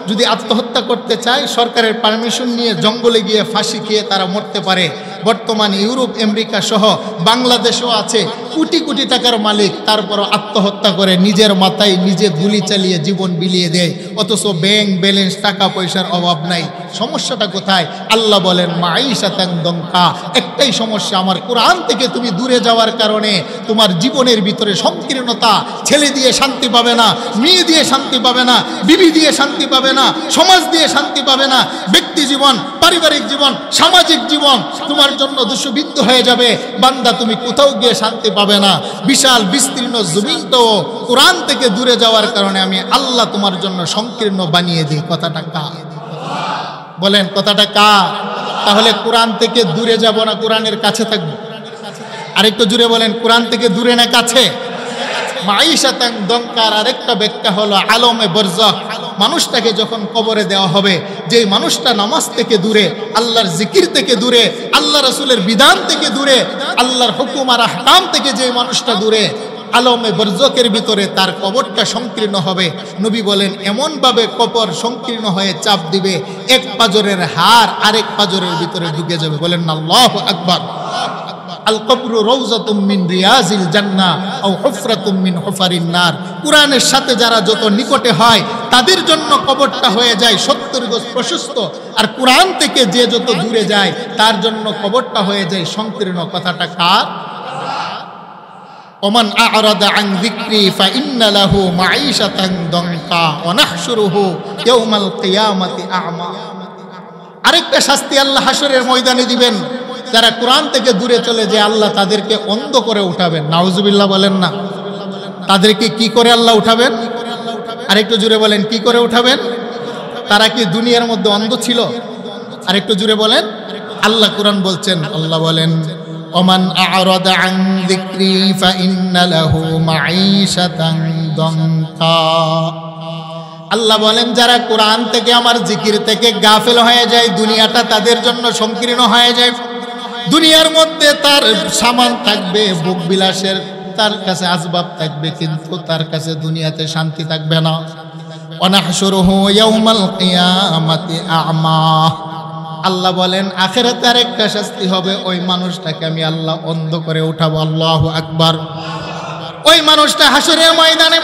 Speaker 1: যদি আত্মহত্যা করতে চায় সরকারের পারমিশন নিয়ে জঙ্গলে গিয়ে ফাঁসি খেয়ে তারা মরতে পারে। বর্তমানে ইউরোপ আমেরিকা সহ বাংলাদেশও আছে কোটি কোটি টাকার মালিক, তারপরও আত্মহত্যা করে নিজের মাথায় নিজে গুলি চালিয়ে জীবন বিলিয়ে দেয়, অথচ ব্যাংক ব্যালেন্স টাকা পয়সার অভাব নাই। সমস্যাটা কোথায়? আল্লাহ বলেন মাঈশাতান দঙ্কা, একটাই সমস্যা, আমার কোরআন থেকে তুমি দূরে যাওয়ার কারণে তোমার জীবনের ভিতরে সংকীর্ণতা। ছেলে দিয়ে শান্তি পাবে না, মেয়ে দিয়ে শান্তি পাবে না, বিবি দিয়ে শান্তি পাবে না, সমাজ দিয়ে শান্তি পাবে না, ব্যক্তি জীবন, পারিবারিক জীবন, সামাজিক জীবন তোমার জন্য দুঃবিদ্ধ হয়ে যাবে। বান্দা তুমি কোথাও গিয়ে শান্তি পাবে না। বিশাল বিস্তীর্ণ জমিনটাও কোরআন থেকে দূরে যাওয়ার কারণে আমি আল্লাহ তোমার জন্য সংকীর্ণ বানিয়ে দিই। কথাটা কার? বলেন কথাটা কার? তাহলে কোরআন থেকে দূরে যাব না কোরআনের কাছে থাকবো? আরেকটু জুড়ে বলেন, কোরআন থেকে দূরে না কাছে? মাঈশাতান দঙ্কার আরেকটা ব্যাখ্যা হলো আলমে বরজাখ। মানুষটাকে যখন কবরে দেওয়া হবে, যে মানুষটা নামাজ থেকে দূরে, আল্লাহর জিকির থেকে দূরে, আল্লাহ রাসূলের বিধান থেকে দূরে, আল্লাহর হুকুম আর আহকাম থেকে যে মানুষটা দূরে, আলমে বরজাখের ভিতরে তার কবরটা সংকীর্ণ হবে। নবী বলেন এমনভাবে কবর সংকীর্ণ হয়ে চাপ দিবে, এক পাজরের হাড় আরেক পাজরের ভিতরে ঢুকে যাবে। বলেন আল্লাহু আকবার। আল কবরু রাউযাতুম মিন রিয়াজিল জান্নাহ আও হুফরাতুম মিন হুফারিন নার। কুরআনের সাথে যারা যত নিকটে হয় তাদের জন্য কবরটা হয়ে যায় 70 গজ প্রশস্ত, আর কুরআন থেকে যে যত দূরে যায় তার জন্য কবরটা হয়ে যায় সংকীর্ণ। কথাটা কার? ওমান আ'রাদা আন যিকরি ফাইন্না লাহু মাঈশাতান দঙ্কা ওয়া নাহশুরুহু ইয়াওমাল কিয়ামাতি আ'মা। আরেকটা শাস্তি আল্লাহ হাসরের ময়দানে দিবেন, যারা কোরআন থেকে দূরে চলে যায় আল্লাহ তাদেরকে অন্ধ করে উঠাবেন। নাউজুবিল্লাহ বলেন না? তাদেরকে কি করে আল্লাহ উঠাবেন? আরেকটু জুড়ে বলেন, কি করে উঠাবেন? তারা কি দুনিয়ার মধ্যে অন্ধ ছিল? আরেকটু জুড়ে বলেন। আল্লাহ কোরআন বলছেন, আল্লাহ বলেন ওমান আ'রাদা আন যিকরি ফাইন্না লাহু মাঈশাতান দঙ্কা। আল্লাহ বলেন যারা কোরআন থেকে আমার জিকির থেকে গাফেল হয়ে যায় দুনিয়াটা তাদের জন্য সংকীর্ণ হয়ে যায়। দুনিয়ার মধ্যে তার সামান থাকবে ভোগ বিলাসের, তার কাছে আসবাব থাকবে, কিন্তু তার কাছে দুনিয়াতে শান্তি থাকবে না। ওয়ানাহশুরুহু ইয়াওমাল কিয়ামাতি আ'মা। আল্লাহ বলেন আখিরাতে আরেকটা শাস্তি হবে, ওই মানুষটাকে আমি আল্লাহ অন্ধ করে উঠাবো। আল্লাহু আকবার। ওই মানুষটা হাসরের ময়দানে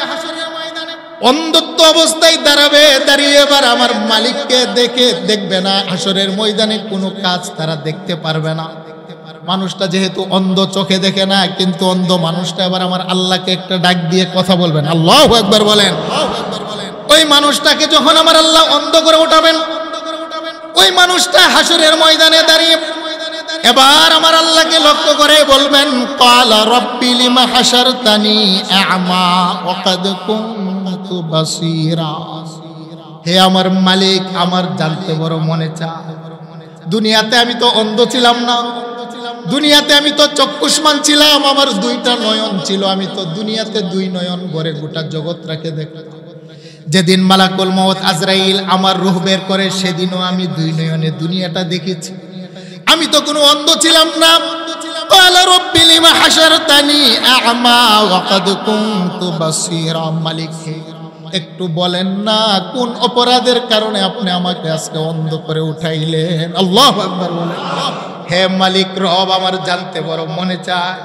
Speaker 1: অন্ধত্ব অবস্থায় দাঁড়াবে, দাঁড়িয়ে এবার আমার মালিককে দেখবে না। হাসরের ময়দানে কোনো কাজ তারা দেখতে পারবে না। মানুষটা যেহেতু অন্ধ, চোখে দেখে না, কিন্তু অন্ধ মানুষটা এবার আমার আল্লাহকে একটা ডাক দিয়ে কথা বলবেন। আল্লাহু আকবার বলেন। ওই মানুষটাকে যখন আমার আল্লাহ অন্ধ করে উঠাবেন, ওই মানুষটা হাসরের ময়দানে দাঁড়িয়ে এবার আমার আল্লাহকে লক্ষ্য করে বলবেন ক্বালা রাব্বি লিমা হাশারতানি আ'মা ওয়া ক্বাদ কুনতু বাসীরা। হে আমার মালিক, আমার জানতে বড় মনে চায়। দুনিয়াতে আমি তো অন্ধ ছিলাম না, দুনিয়াতে আমি তো চক্ষুষ্মান ছিলাম, আমার দুইটা নয়ন ছিল, আমি তো দুনিয়াতে দুই নয়ন ভরে গোটা জগৎটাকে দেখতাম। যেদিন মালাকুল মউত আজরাইল আমার রূহ বের করে সেদিনও আমি দুই নয়নে দুনিয়াটা দেখেছি। আমি তো কোনো অন্ধ ছিলাম না। ক্বালা রাব্বি লিমা হাশারতানি আ'মা ওয়া ক্বাদ কুনতু বাসীরা। মালিক একটু বলেন না কোন অপরাধের কারণে আপনি আমাকে আজকে অন্ধ করে উঠাইলেন? আল্লাহু আকবার বলেন। হে মালিক রব, আমার জানতে বড় মনে চায়,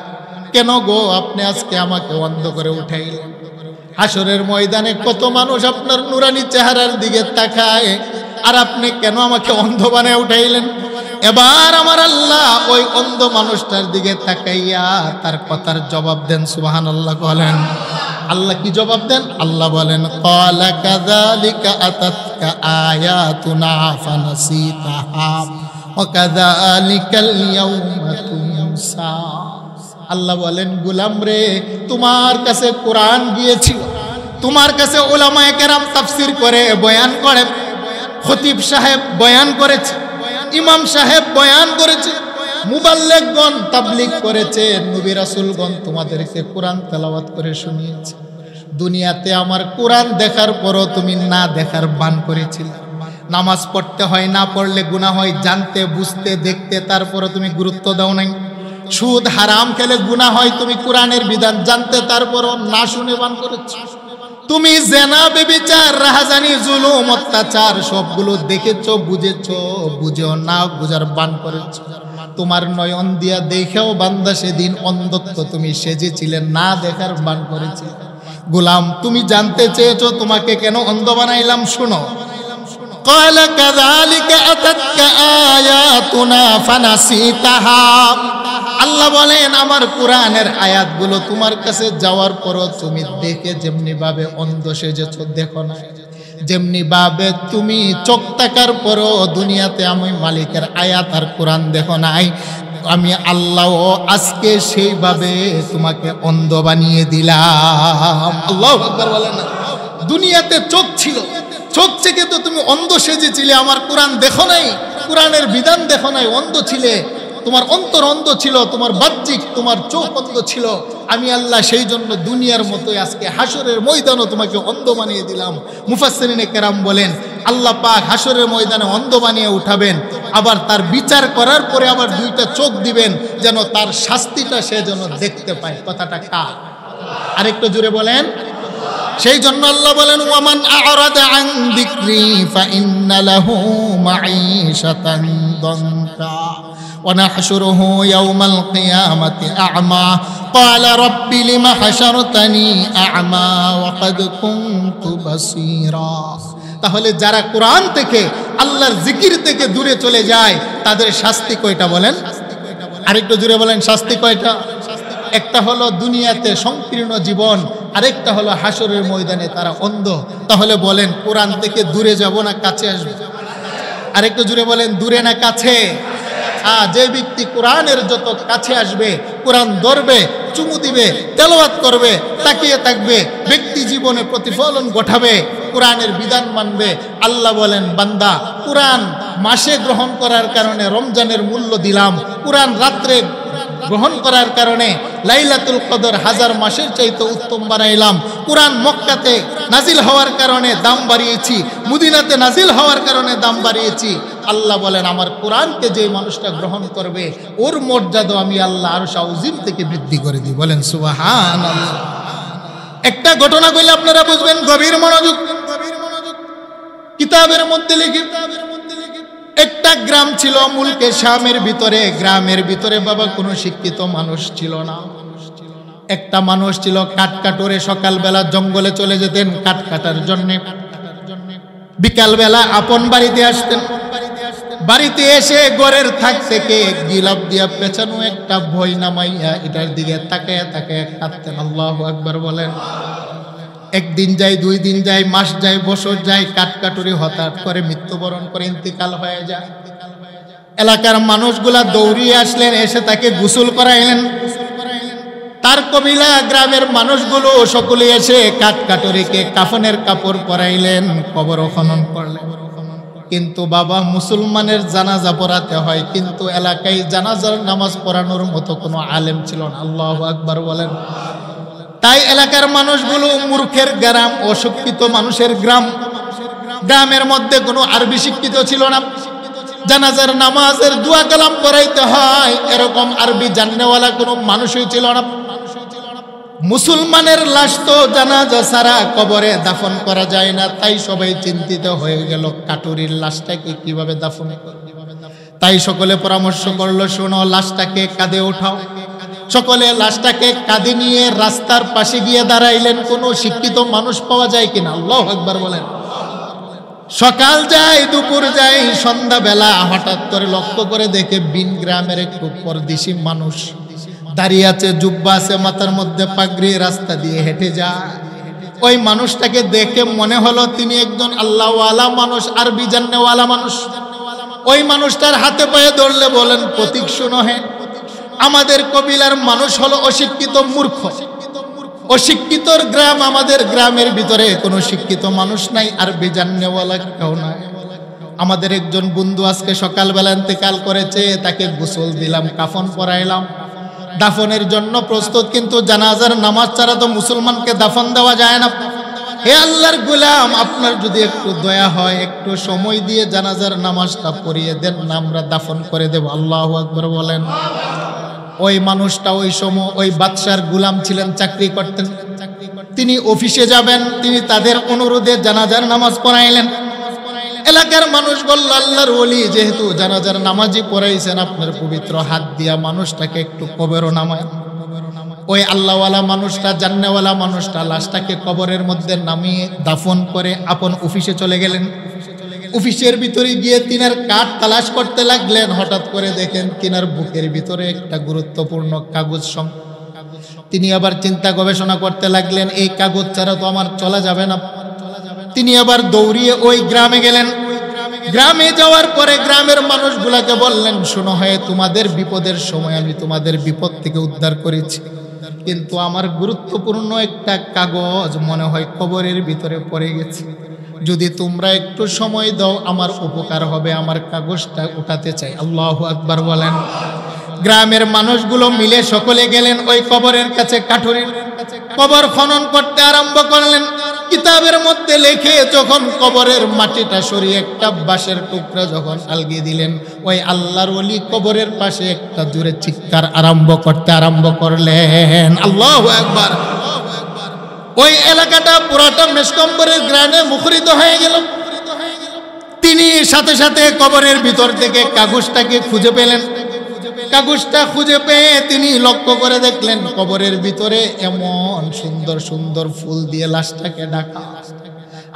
Speaker 1: কেন গো আপনি আজকে আমাকে অন্ধ করে উঠাইলেন? হাসরের ময়দানে কত মানুষ আপনার নুরানি চেহারার দিকে তাকায়, আর আপনি কেন আমাকে অন্ধ বানায় উঠাইলেন? এবার আমার আল্লাহ ওই অন্ধ মানুষটার দিকে তাকাইয়া তার কথার জবাব দেন। সুবহানাল্লাহ বলেন। আল্লাহ কি জবাব দেন? আল্লাহ বলেন ক্বালা কাযালিকা আতাতকা আয়াতুনা ফানাসিতাহা ওয়া কাযালিকাল ইয়াওমা তুনসা। আল্লাহ বলেন গোলাম রে, তোমার কাছে কোরআন গিয়েছিল, তোমার কাছে উলামায়ে কেরাম তাফসীর করে বয়ান করে, খতিব সাহেব বয়ান করেছে, ইমাম সাহেব বয়ান করেছে, মুবাল্লিগগণ তাবলীগ করেছে, নবী রাসূলগণ তোমাদেরকে কোরআন তেলাওয়াত করে শুনিয়েছে। দুনিয়াতে আমার কোরআন দেখার পরও তুমি না দেখার ভান করেছিলে। নামাজ পড়তে হয়, না পড়লে গুনাহ হয়, জানতে বুঝতে দেখতে, তারপরও তুমি গুরুত্ব দাও নাই। সুদ হারাম খেলে গুনাহ হয়, তুমি কোরআনের বিধান জানতে তারপরও না শুনে ভান করেছ। তুমি জেনা, ব্যভিচার, রাহাজানি, জুলুম, অত্যাচার সবগুলো দেখেছো, বুঝেছো, বুঝেও না বুঝার ভান করেছো। তোমার নয়ন দিয়া দেখেও বান্দা সেদিন অন্ধত্ব তুমি সেজেছিলে, না দেখার ভান করেছিলে। গোলাম, তুমি জানতে চেয়েছো তোমাকে কেন অন্ধ বানাইলাম? শোনো, قال كذلك أتتك آياتنا فنسيتها। আল্লাহ বলেন আমার কোরআনের আয়াতগুলো তোমার কাছে যাওয়ার পরও তুমি দেখে যেমনি ভাবে অন্ধ সেজেছো, দেখো না। যেমনি ভাবে তুমি চোখ তাকার পরও দুনিয়াতে আমি মালিকের আয়াত আর কোরআন দেখো নাই, আমি আল্লাহ আজকে সেইভাবে তোমাকে অন্ধ বানিয়ে দিলাম। আল্লাহু আকবার বলেন না। দুনিয়াতে চোখ ছিল, চোখ থেকে তো তুমি অন্ধ সেজেছিলে, আমার কোরআন দেখো নাই, কোরআনের বিধান দেখো নাই, অন্ধ ছিলে, তোমার অন্তর অন্ধ ছিল, তোমার বাহ্যিক তোমার চোখ অন্ধ ছিল। আমি আল্লাহ সেই জন্য দুনিয়ার মতোই আজকে হাসরের ময়দানও তোমাকে অন্ধ বানিয়ে দিলাম। মুফাসসিরিনে কেরাম বলেন আল্লাহ পাক হাসরের ময়দানে অন্ধ বানিয়ে উঠাবেন, আবার তার বিচার করার পরে আবার দুইটা চোখ দিবেন, যেন তার শাস্তিটা সে যেন দেখতে পায়। কথাটা কার? আরেকটু জোরে বলেন। সেই জন্য আল্লাহ বলেন ওয়ামান আ'রাদা আন যিকরি ফাইন্না লাহু মাঈশাতান দানকা ওয়া নাহশুরুহু ইয়াওমাল কিয়ামাতি আ'মা ক্বালা রাব্বি লিমা হাশারতানি আ'মা ওয়া ক্বাদ কুনতু বাসীরা। তাহলে যারা কোরআন থেকে, আল্লাহর জিকির থেকে দূরে চলে যায় তাদের শাস্তি কয়টা বলেন? আরেকটু জোরে বলেন, শাস্তি কয়টা? একটা হলো দুনিয়াতে সংকীর্ণ জীবন, আরেকটা হলো হাসরের ময়দানে তারা অন্ধ। তাহলে বলেন কোরআন থেকে দূরে যাব না কাছে আসবে? আরেকটু জুড়ে বলেন, দূরে না কাছে? যে ব্যক্তি কোরআনের যত কাছে আসবে, কোরআন ধরবে, চুমু দিবে, তেলাওয়াত করবে, তাকিয়ে থাকবে, ব্যক্তি জীবনে প্রতিফলন ঘটাবে, কোরআনের বিধান মানবে। আল্লাহ বলেন বান্দা, কোরআন মাসে গ্রহণ করার কারণে রমজানের মূল্য দিলাম, কোরআন রাত্রে গ্রহণ করার কারণে লাইলাতুল কদর 1000 মাসের চাইতে উত্তম বানাইলাম। কোরআন মক্কাতে নাজিল হওয়ার কারণে দাম বাড়িয়েছি, মদিনাতে নাজিল হওয়ার কারণে দাম বাড়িয়েছি। আল্লাহ বলেন আমার কোরআনকে যে মানুষটা গ্রহণ করবে ওর মর্যাদা আমি আল্লাহ আরশ আযীম থেকে বৃদ্ধি করে দিই। বলেন সুবহানাল্লাহ। একটা ঘটনা কইলে আপনারা বুঝবেন, গভীর মনোযোগ। কিতাবের মধ্যে লিখি, একটা গ্রাম ছিল মুলকে শামের ভিতরে। গ্রামের ভিতরে বাবা কোনো শিক্ষিত মানুষ ছিল না। একটা মানুষ ছিল কাঠকাটরে, সকালবেলা জঙ্গলে চলে যেতেন কাঠ কাটার জন্যে, বিকালবেলা আপন বাড়িতে আসতেন। বাড়িতে এসে ঘরের থাক থেকে গিলাপ দিয়া পেছানো একটা ভয় নামাইয়া এটার দিকে তাকায় তাকায় কাঁদতেন। আল্লাহু আকবার বলেন। একদিন যায়, 2 দিন যায়, মাস যায়, বছর যায়, কাঠকাটুরি হঠাৎ করে মৃত্যুবরণ করে ইন্তিকাল হয়ে যায়। এলাকার মানুষগুলা দৌড়িয়ে আসলেন, এসে তাকে গোসল করাইলেন। তার কবিলা গ্রামের মানুষগুলো সকলে এসে কাঠকাটুরিকে কাফনের কাপড় পরাইলেন, কবর খনন করলেন। কিন্তু বাবা, মুসলমানের জানাজা পড়াতে হয়, কিন্তু এলাকায় জানাজার নামাজ পড়ানোর মতো কোনো আলেম ছিল না। আল্লাহু আকবার বলেন। তাই এলাকার মানুষগুলো মূর্খের গ্রাম, অশিক্ষিত মানুষের গ্রাম। গ্রামের মধ্যে কোনো আরবি শিক্ষিত ছিল না। জানাজার নামাজের দোয়া কালাম পড়াইতে হয় এরকম আরবি জাননেওয়ালা কোনো মানুষই ছিল না। মুসলমানের লাশ তো জানাজা ছাড়া কবরে দাফন করা যায় না, তাই সবাই চিন্তিত হয়ে গেল কাটুরির লাশটাকে কিভাবে দাফন করবে। তাই সকলে পরামর্শ করলো, শোনো, লাশটাকে কাঁধে ওঠাও। সকলে লাশটাকে কাঁধে নিয়ে রাস্তার পাশে গিয়ে দাঁড়াইলেন, কোনো শিক্ষিত মানুষ পাওয়া যায় কিনা। আল্লাহু আকবার বলেন। সকাল যায়, দুপুর যায়, সন্ধ্যাবেলা হঠাৎ করে লক্ষ্য করে দেখে বিন গ্রামের একটু পরদেশি মানুষ দাঁড়িয়ে আছে, জুব্বা আছে, মাথার মধ্যে পাগড়ি, রাস্তা দিয়ে হেঁটে যায়। ওই মানুষটাকে দেখে মনে হলো তিনি একজন আল্লাহওয়ালা মানুষ, আরবি জাননেওয়ালা মানুষ। ওই মানুষটার হাতে পায়ে ধরলে বলেন, প্রতীক শুনো, হে আমাদের কবিলার মানুষ হলো অশিক্ষিত মূর্খ। অশিক্ষিতর গ্রাম, আমাদের গ্রামের ভিতরে কোনো শিক্ষিত মানুষ নাই, আর বেজান্নেওয়ালা কেউ নাই। আমাদের একজন বন্ধু আজকে সকালবেলা ইন্তেকাল করেছে, তাকে গোসল দিলাম, কাফন পরাইলাম, দাফনের জন্য প্রস্তুত। কিন্তু জানাজার নামাজ ছাড়া তো মুসলমানকে দাফন দেওয়া যায় না। হে আল্লাহর গোলাম, আপনার যদি একটু দয়া হয়, একটু সময় দিয়ে জানাজার নামাজটা পড়িয়ে দেন না, আমরা দাফন করে দেব। আল্লাহু আকবার বলেন। ওই মানুষটা ওই সময় ওই বাদশার গোলাম ছিলেন, চাকরি করতেন। তিনি অফিসে যাবেন, তিনি তাদের অনুরোধে জানাজার নামাজ পড়াইলেন। এলাকার মানুষ বলল, আল্লাহর ওলি যেহেতু জানাজার নামাজই পড়াইছেন, আপনার পবিত্র হাত দিয়া মানুষটাকে একটু কবরও নামায়। ওই আল্লাহওয়ালা মানুষটা, জান্নাওয়ালা মানুষটা লাশটাকে কবরের মধ্যে নামিয়ে দাফন করে আপন অফিসে চলে গেলেন। অফিসের ভিতরে গিয়ে তিনার কাঠ তালাশ করতে লাগলেন। হঠাৎ করে দেখেন তিনার বুকের ভিতরে একটা গুরুত্বপূর্ণ কাগজ। তিনি আবার চিন্তা গবেষণা করতে লাগলেন, এই কাগজ ছাড়া তো আমার চলা যাবে না। তিনি আবার দৌড়িয়ে ওই গ্রামে গেলেন। গ্রামে যাওয়ার পরে গ্রামের মানুষগুলাকে বললেন, শোনো, হয় তোমাদের বিপদের সময় আমি তোমাদের বিপদ থেকে উদ্ধার করেছি, কিন্তু আমার গুরুত্বপূর্ণ একটা কাগজ মনে হয় কবরের ভিতরে পড়ে গেছে। যদি তোমরা একটু সময় দাও আমার উপকার হবে, আমার কাগজটা উঠাতে চাই। আল্লাহু আকবার বলেন। গ্রামের মানুষগুলো মিলে সকলে গেলেন ওই কবরের কাছে। কাঠুরির কবর খনন করতে আরম্ভ করলেন। কিতাবের মধ্যে লেখে যখন কবরের মাটিটা সরিয়ে একটা বাঁশের টুকরা যখন আলগিয়ে দিলেন, ওই আল্লাহর ওলি কবরের পাশে একটা জোরে চিৎকার করতে আরম্ভ করলেন। আল্লাহু আকবার। ওই এলাকাটা পুরাটা মেসকম্বরের গ্রামে মুখরিত হয়ে গেল। তিনি সাথে সাথে কবরের ভিতর থেকে কাগজটাকে খুঁজে পেলেন। কাগজটা খুঁজে পেয়ে তিনি লক্ষ্য করে দেখলেন কবরের ভিতরে এমন সুন্দর সুন্দর ফুল দিয়ে লাশটাকে ঢাকা,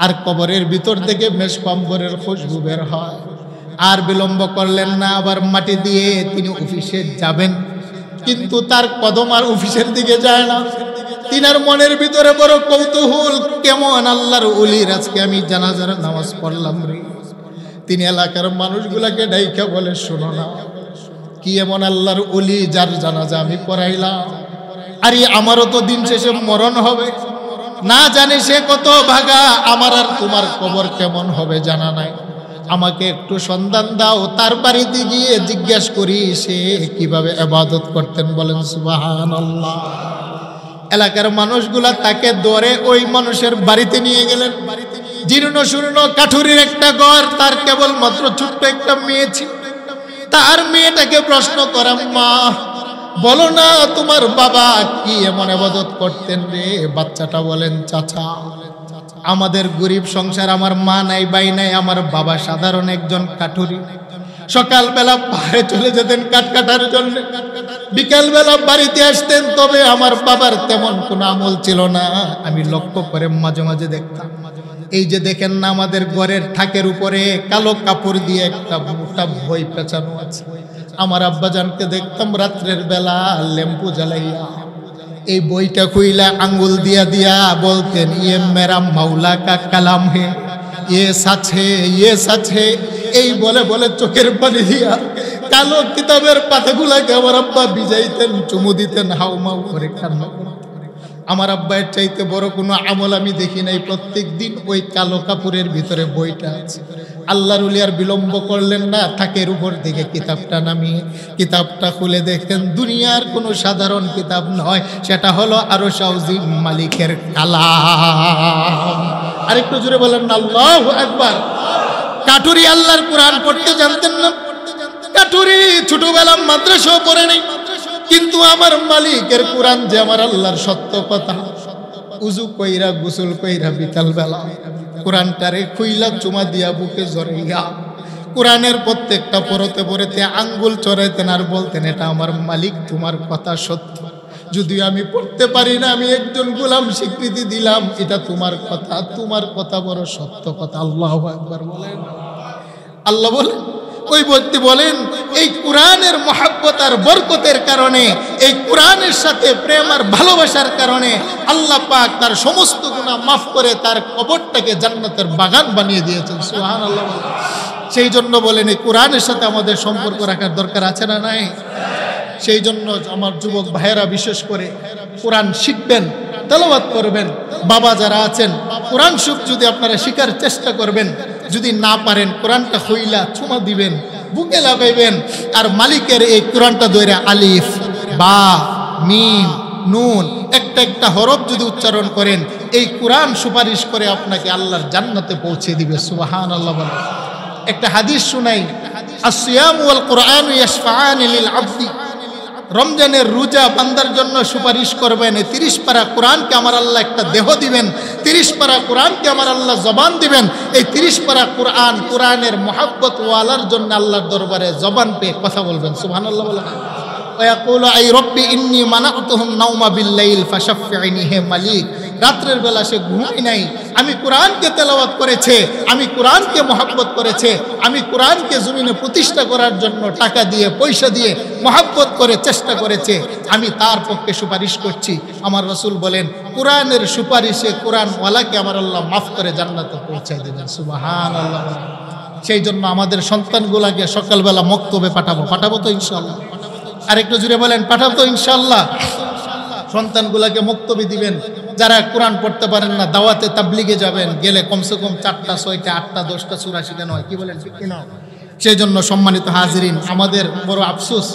Speaker 1: আর কবরের ভিতর থেকে মেসকম্বরের খুশবু বের হয়। আর বিলম্ব করলেন না, আবার মাটি দিয়ে তিনি অফিসে যাবেন, কিন্তু তার কদম আর অফিসের দিকে যায় না। তিনার মনের ভিতরে বড় কৌতূহল, কেমন আল্লাহর ওলির আজকে আমি জানাজার নামাজ পড়লাম রে। তিনি এলাকার মানুষগুলাকে ডাইকা বলে, শোনো না, কি এমন আল্লাহর ওলি যার জানাজা আমি পড়াইলাম, আরে আমারও তো দিন শেষে মরণ হবে, না জানি সে কত ভাগা, আমার আর তোমার কবর কেমন হবে জানা নাই, আমাকে একটু সন্ধান দাও, তার বাড়িতে গিয়ে জিজ্ঞাসা করি সে কিভাবে ইবাদত করতেন। বলেন সুবহানাল্লাহ। এলাকার মানুষগুলা তাকে ধরে ওই মানুষের বাড়িতে নিয়ে গেলেন। জীর্ণ শূন্য কাঠুরির একটা ঘর, তার কেবলমাত্র ছোট্ট একটা মেয়ে ছিল। তার মেয়েটাকে প্রশ্ন করা, মা বলো না তোমার বাবা কি এমন ইবাদত করতেন রে? বাচ্চাটা বলেন, চাচা আমাদের গরিব সংসার, আমার মা নাই, ভাই নাই, আমার বাবা সাধারণ একজন কাঠুরি। সকালবেলা পাহাড়ে চলে যেতেন কাঠ কাটার জন্য, বিকালবেলা বাড়িতে আসতেন, তবে আমার বাবার তেমন কোনো আমল ছিল না। আমি লক্ষ্য করে মাঝে মাঝে দেখতাম, এই যে দেখেন না আমাদের ঘরের ঠাকের উপরে কালো কাপড় দিয়ে একটা মোটা বই পেঁচানো আছে, আমার আব্বাজানকে দেখতাম রাত্রের বেলা লেম্পু জ্বালাইয়া এই বইটা খুইলা আঙ্গুল দিয়া দিয়া বলতেন, ইয়ে মেরা মাওলা কা কালাম হে, ইয়ে সাচ হে, ইয়ে সাচ হে, এই বলে বলে চোখের পানি দিয়া কালো কিতাবের পাতাগুলাকে আমার আব্বা ভিজাইতেন, চুমু দিতেন, হাউমাউ করে কান্না। আমার আব্বায়ের চাইতে বড় কোনো আমল আমি দেখি নাই। প্রত্যেক দিন ওই কালো কাপড়ের ভিতরে বইটা আছে। আল্লাহর ওলি আর বিলম্ব করলেন না, থাকের উপর থেকে কিতাবটা নামিয়ে কিতাবটা খুলে দেখেন দুনিয়ার কোনো সাধারণ কিতাব নয়, সেটা হলো আরশ আজিম মালিকের কালাম। আরেকটু জোরে বলেন না আল্লাহু আকবার। কাঠুরি আল্লাহর কোরআন পড়তে জানতেন না। কাঠুরি ছোটবেলা মাদ্রাসাও পড়ে নাই, কিন্তু আমার মালিকের কোরআন যে আমার আল্লাহর সত্য কথা, উজু কইরা গোসল কইরা বিকাল বেলা কোরআনটারে খুইলা চুমা দিয়া বুকে জড়াইয়া কোরআনের প্রত্যেকটা পড়তে পড়তে আঙ্গুল চড়াইতেন আর বলতেন, এটা আমার মালিক তোমার কথা সত্য, যদিও আমি পড়তে পারি না, আমি একজন গোলাম স্বীকৃতি দিলাম, এটা তোমার কথা বড় সত্য কথা। আল্লাহু আকবার বলেন। আল্লাহ বলেন, ওই ব্যক্তি বলেন, এই কোরআনের মহব্বত আর বরকতের কারণে, এই কোরআনের সাথে প্রেম আর ভালোবাসার কারণে আল্লাহ পাক তার সমস্ত গুনাহ মাফ করে তার কবরটাকে জান্নাতের বাগান বানিয়ে দিয়েছেন। সুবহানাল্লাহ। সেই জন্য বলেন, এই কোরআনের সাথে আমাদের সম্পর্ক রাখার দরকার আছে না নাই? সেই জন্য আমার যুবক ভাইয়েরা বিশেষ করে কোরআন শিখবেন, তেলাওয়াত করবেন। বাবা যারা আছেন কোরআন শরীফ যদি আপনারা শিখার চেষ্টা করবেন, যদি না পারেন কোরআনটা খুইলা চুমা দিবেন, বুকে লাগাইবেন, আর মালিকের এই কোরআনটা ধরে আলিফ বা মিম নুন একটা একটা হরফ যদি উচ্চারণ করেন, এই কোরআন সুপারিশ করে আপনাকে আল্লাহর জান্নাতে পৌঁছে দিবে। সুবহানাল্লাহ। বলে একটা হাদিস শুনাই, আসিয়াম ওয়াল কোরআন ইয়াশফাআনি লিল আবদি, রমজানের রোজা বান্দার জন্য সুপারিশ করবেন। এই 30 পারা কোরআনকে আমার আল্লাহ একটা দেহ দিবেন, 30 পারা কোরআনকে আমার আল্লাহ জবান দিবেন। এই 30 পারা কোরআন, কোরআনের মহব্বত ওয়ালার জন্য আল্লাহর দরবারে জবান পেয়ে কথা বলবেন। সুবহানাল্লাহ। বলেন ওয়ায়াকুলু আই রব্বি ইন্নী মানাতুহুম নাওমা বিল্লাইল ফাশাফি'নি, হে মালিক, রাত্রের বেলা সে ঘুমাই নাই, আমি কোরআনকে তেলাওয়াত করেছে, আমি কোরআনকে মহব্বত করেছে, আমি কোরআনকে জমিনে প্রতিষ্ঠা করার জন্য টাকা দিয়ে পয়সা দিয়ে মহব্বত করে চেষ্টা করেছে, আমি তার পক্ষে সুপারিশ করছি। আমার রাসূল বলেন কোরআনের সুপারিশে কোরআনওয়ালাকে আমার আল্লাহ মাফ করে জান্নাতে পৌঁছায় দেবেন। সুবহানাল্লাহ। সেই জন্য আমাদের সন্তানগুলাকে সকালবেলা মক্তবে পাঠাবো তো ইনশাআল্লাহ। আরেকটু জুড়ে বলেন পাঠাবো তো ইনশাআল্লাহ। সন্তানগুলাকে মক্তবে দিবেন। যারা কোরআন পড়তে পারেন না, দাওয়াতে তাবলিগে যাবেন, গেলে কমসে কম 4টা 6টা 8টা 10টা সূরা শিখানো হয়। কি বলেন, ঠিক না? সেই জন্য সম্মানিত হাজিরিন, আমাদের বড় আফসোস,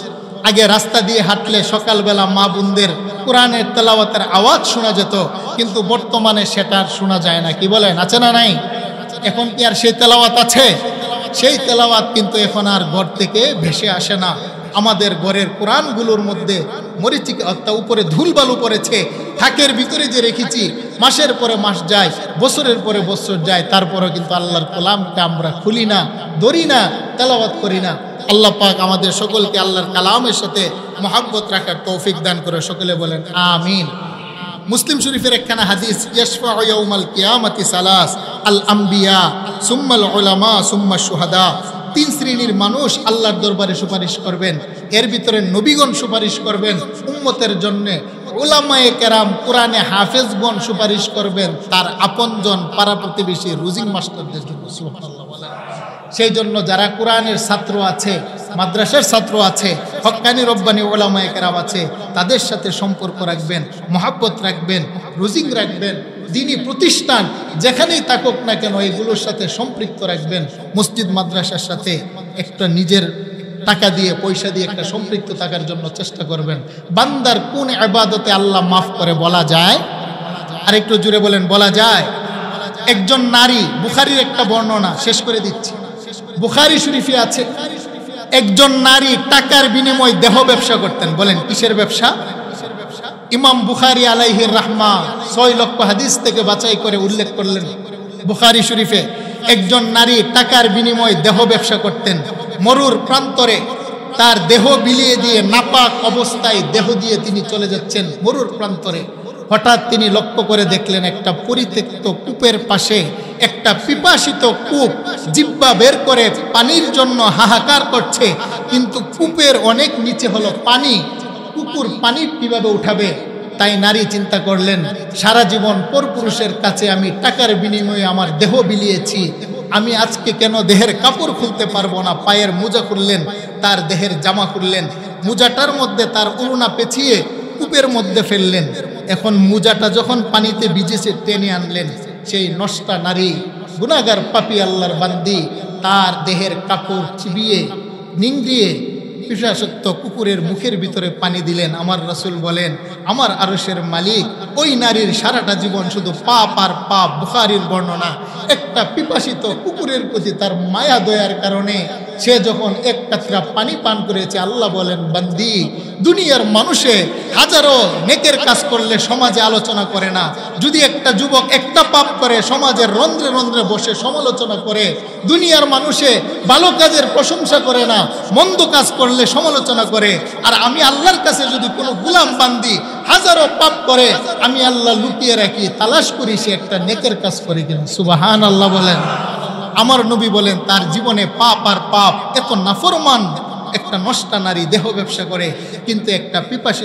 Speaker 1: আগে রাস্তা দিয়ে হাঁটলে সকালবেলা মা বোনদের কোরআনের তেলাওয়াতের আওয়াজ শোনা যেত, কিন্তু বর্তমানে সেটা আর শোনা যায় না। কি বলেন, আছে না নাই? এখন কি আর সেই তেলাওয়াত আছে? সেই তেলাওয়াত কিন্তু এখন আর ঘর থেকে ভেসে আসে না। আমাদের ঘরের কোরআনগুলোর মধ্যে মরিচিকা অর্থাৎ উপরে ধুলবালু পড়েছে, থাকের ভিতরে যে রেখেছি, মাসের পরে মাস যায়, বছরের পরে বছর যায়, তারপরেও কিন্তু আল্লাহর কালামকে আমরা খুলি না, ধরি না, তেলাওয়াত করি না। আল্লাহ পাক আমাদের সকলকে আল্লাহর কালামের সাথে মহব্বত রাখার তৌফিক দান করে। সকলে বলেন আমিন। মুসলিম শরীফের একখানা হাদিস, ইয়াশফাউ ইয়াউমাল কিয়ামাতি সালাস, আল আম্বিয়া সুম্মাল উলামা সুম্মা শুহাদা। 3 শ্রেণীর মানুষ আল্লাহর দরবারে সুপারিশ করবেন। এর ভিতরে নবীগণ সুপারিশ করবেন উম্মতের জন্য, উলামায়ে কেরাম কোরআনে হাফেজগণ সুপারিশ করবেন তার আপনজন পাড়া প্রতিবেশী রুজিং মাস্টারদের জন্য। সুবহানাল্লাহ। সেই জন্য যারা কোরআনের ছাত্র আছে, মাদ্রাসার ছাত্র আছে, হক্কানি রব্বানি উলামায়ে কেরাম আছে, তাদের সাথে সম্পর্ক রাখবেন, মহব্বত রাখবেন, রুজিং রাখবেন। দিনী প্রতিষ্ঠান যেখানেই থাকুক না কেন এগুলোর সাথে সম্পৃক্ত রাখবেন। মসজিদ মাদ্রাসার সাথে একটা নিজের টাকা দিয়ে পয়সা দিয়ে একটা সম্পৃক্ত থাকার জন্য চেষ্টা করবেন। বান্দার কোন ইবাদতে আল্লাহ মাফ করে বলা যায়? আর একটু জুড়ে বলেন, বলা যায়? একজন নারী, বুখারীর একটা বর্ণনা, শেষ করে দিচ্ছি, বুখারী শরীফে আছে, একজন নারী টাকার বিনিময়ে দেহ ব্যবসা করতেন। বলেন কিসের ব্যবসা? ইমাম বুখারী আলাইহির রাহমা 6 লক্ষ হাদিস থেকে বাছাই করে উল্লেখ করলেন বুখারী শরীফে, একজন নারী টাকার বিনিময়ে দেহ ব্যবসা করতেন। মরুর প্রান্তরে তার দেহ বিলিয়ে দিয়ে নাপাক অবস্থায় দেহ দিয়ে তিনি চলে যাচ্ছেন মরুর প্রান্তরে। হঠাৎ তিনি লক্ষ্য করে দেখলেন একটা পরিত্যক্ত কূপের পাশে একটা পিপাসিত কূপ জিহ্বা বের করে পানির জন্য হাহাকার করছে, কিন্তু কূপের অনেক নিচে হলো পানি, কুকুর পানি কিভাবে উঠাবে? তাই নারী চিন্তা করলেন, সারা জীবন পরপুরুষের কাছে আমি টাকার বিনিময়ে আমার দেহ বিলিয়েছি, আমি আজকে কেন দেহের কাপড় খুলতে পারবো না? পায়ের মোজা খুললেন, তার দেহের জামা খুললেন, মোজাটার মধ্যে তার উড়না পেঁচিয়ে কূপের মধ্যে ফেললেন। এখন মোজাটা যখন পানিতে ভিজেছে টেনে আনলেন, সেই নষ্টা নারী, গুনাহগার পাপী আল্লাহর বান্দি, তার দেহের কাপড় চিবিয়ে নিংড়িয়ে পিপাসার্ত কুকুরের মুখের ভিতরে পানি দিলেন। আমার রাসূল বলেন, আমার আরশের মালিক ওই নারীর সারাটা জীবন শুধু পাপ আর পাপ। বুখারীর বর্ণনা, একটা পিপাসিত কুকুরের প্রতি তার মায়া দয়ার কারণে সে যখন এক কাতরা পানি পান করেছে, আল্লাহ বলেন, বান্দি, দুনিয়ার মানুষে হাজারো নেকের কাজ করলে সমাজে আলোচনা করে না। যদি একটা যুবক একটা পাপ করে সমাজের রন্ধ্রে রন্ধ্রে বসে সমালোচনা করে। দুনিয়ার মানুষে ভালো কাজের প্রশংসা করে না, মন্দ কাজ করলে সমালোচনা করে। আর আমি আল্লাহর কাছে যদি কোনো গোলাম বান্দি হাজারো পাপ করে, আমি আল্লাহ লুকিয়ে রাখি, তালাশ করি সে একটা নেকের কাজ করে কিনা। সুবহানাল্লাহ বলেন। আমার নবী বলেন, তার জীবনে পাপ আর পাপ। এত নাফরমান একটা নষ্টা নারী দেহ ব্যবসা করে, কিন্তু একটা পিপাসিত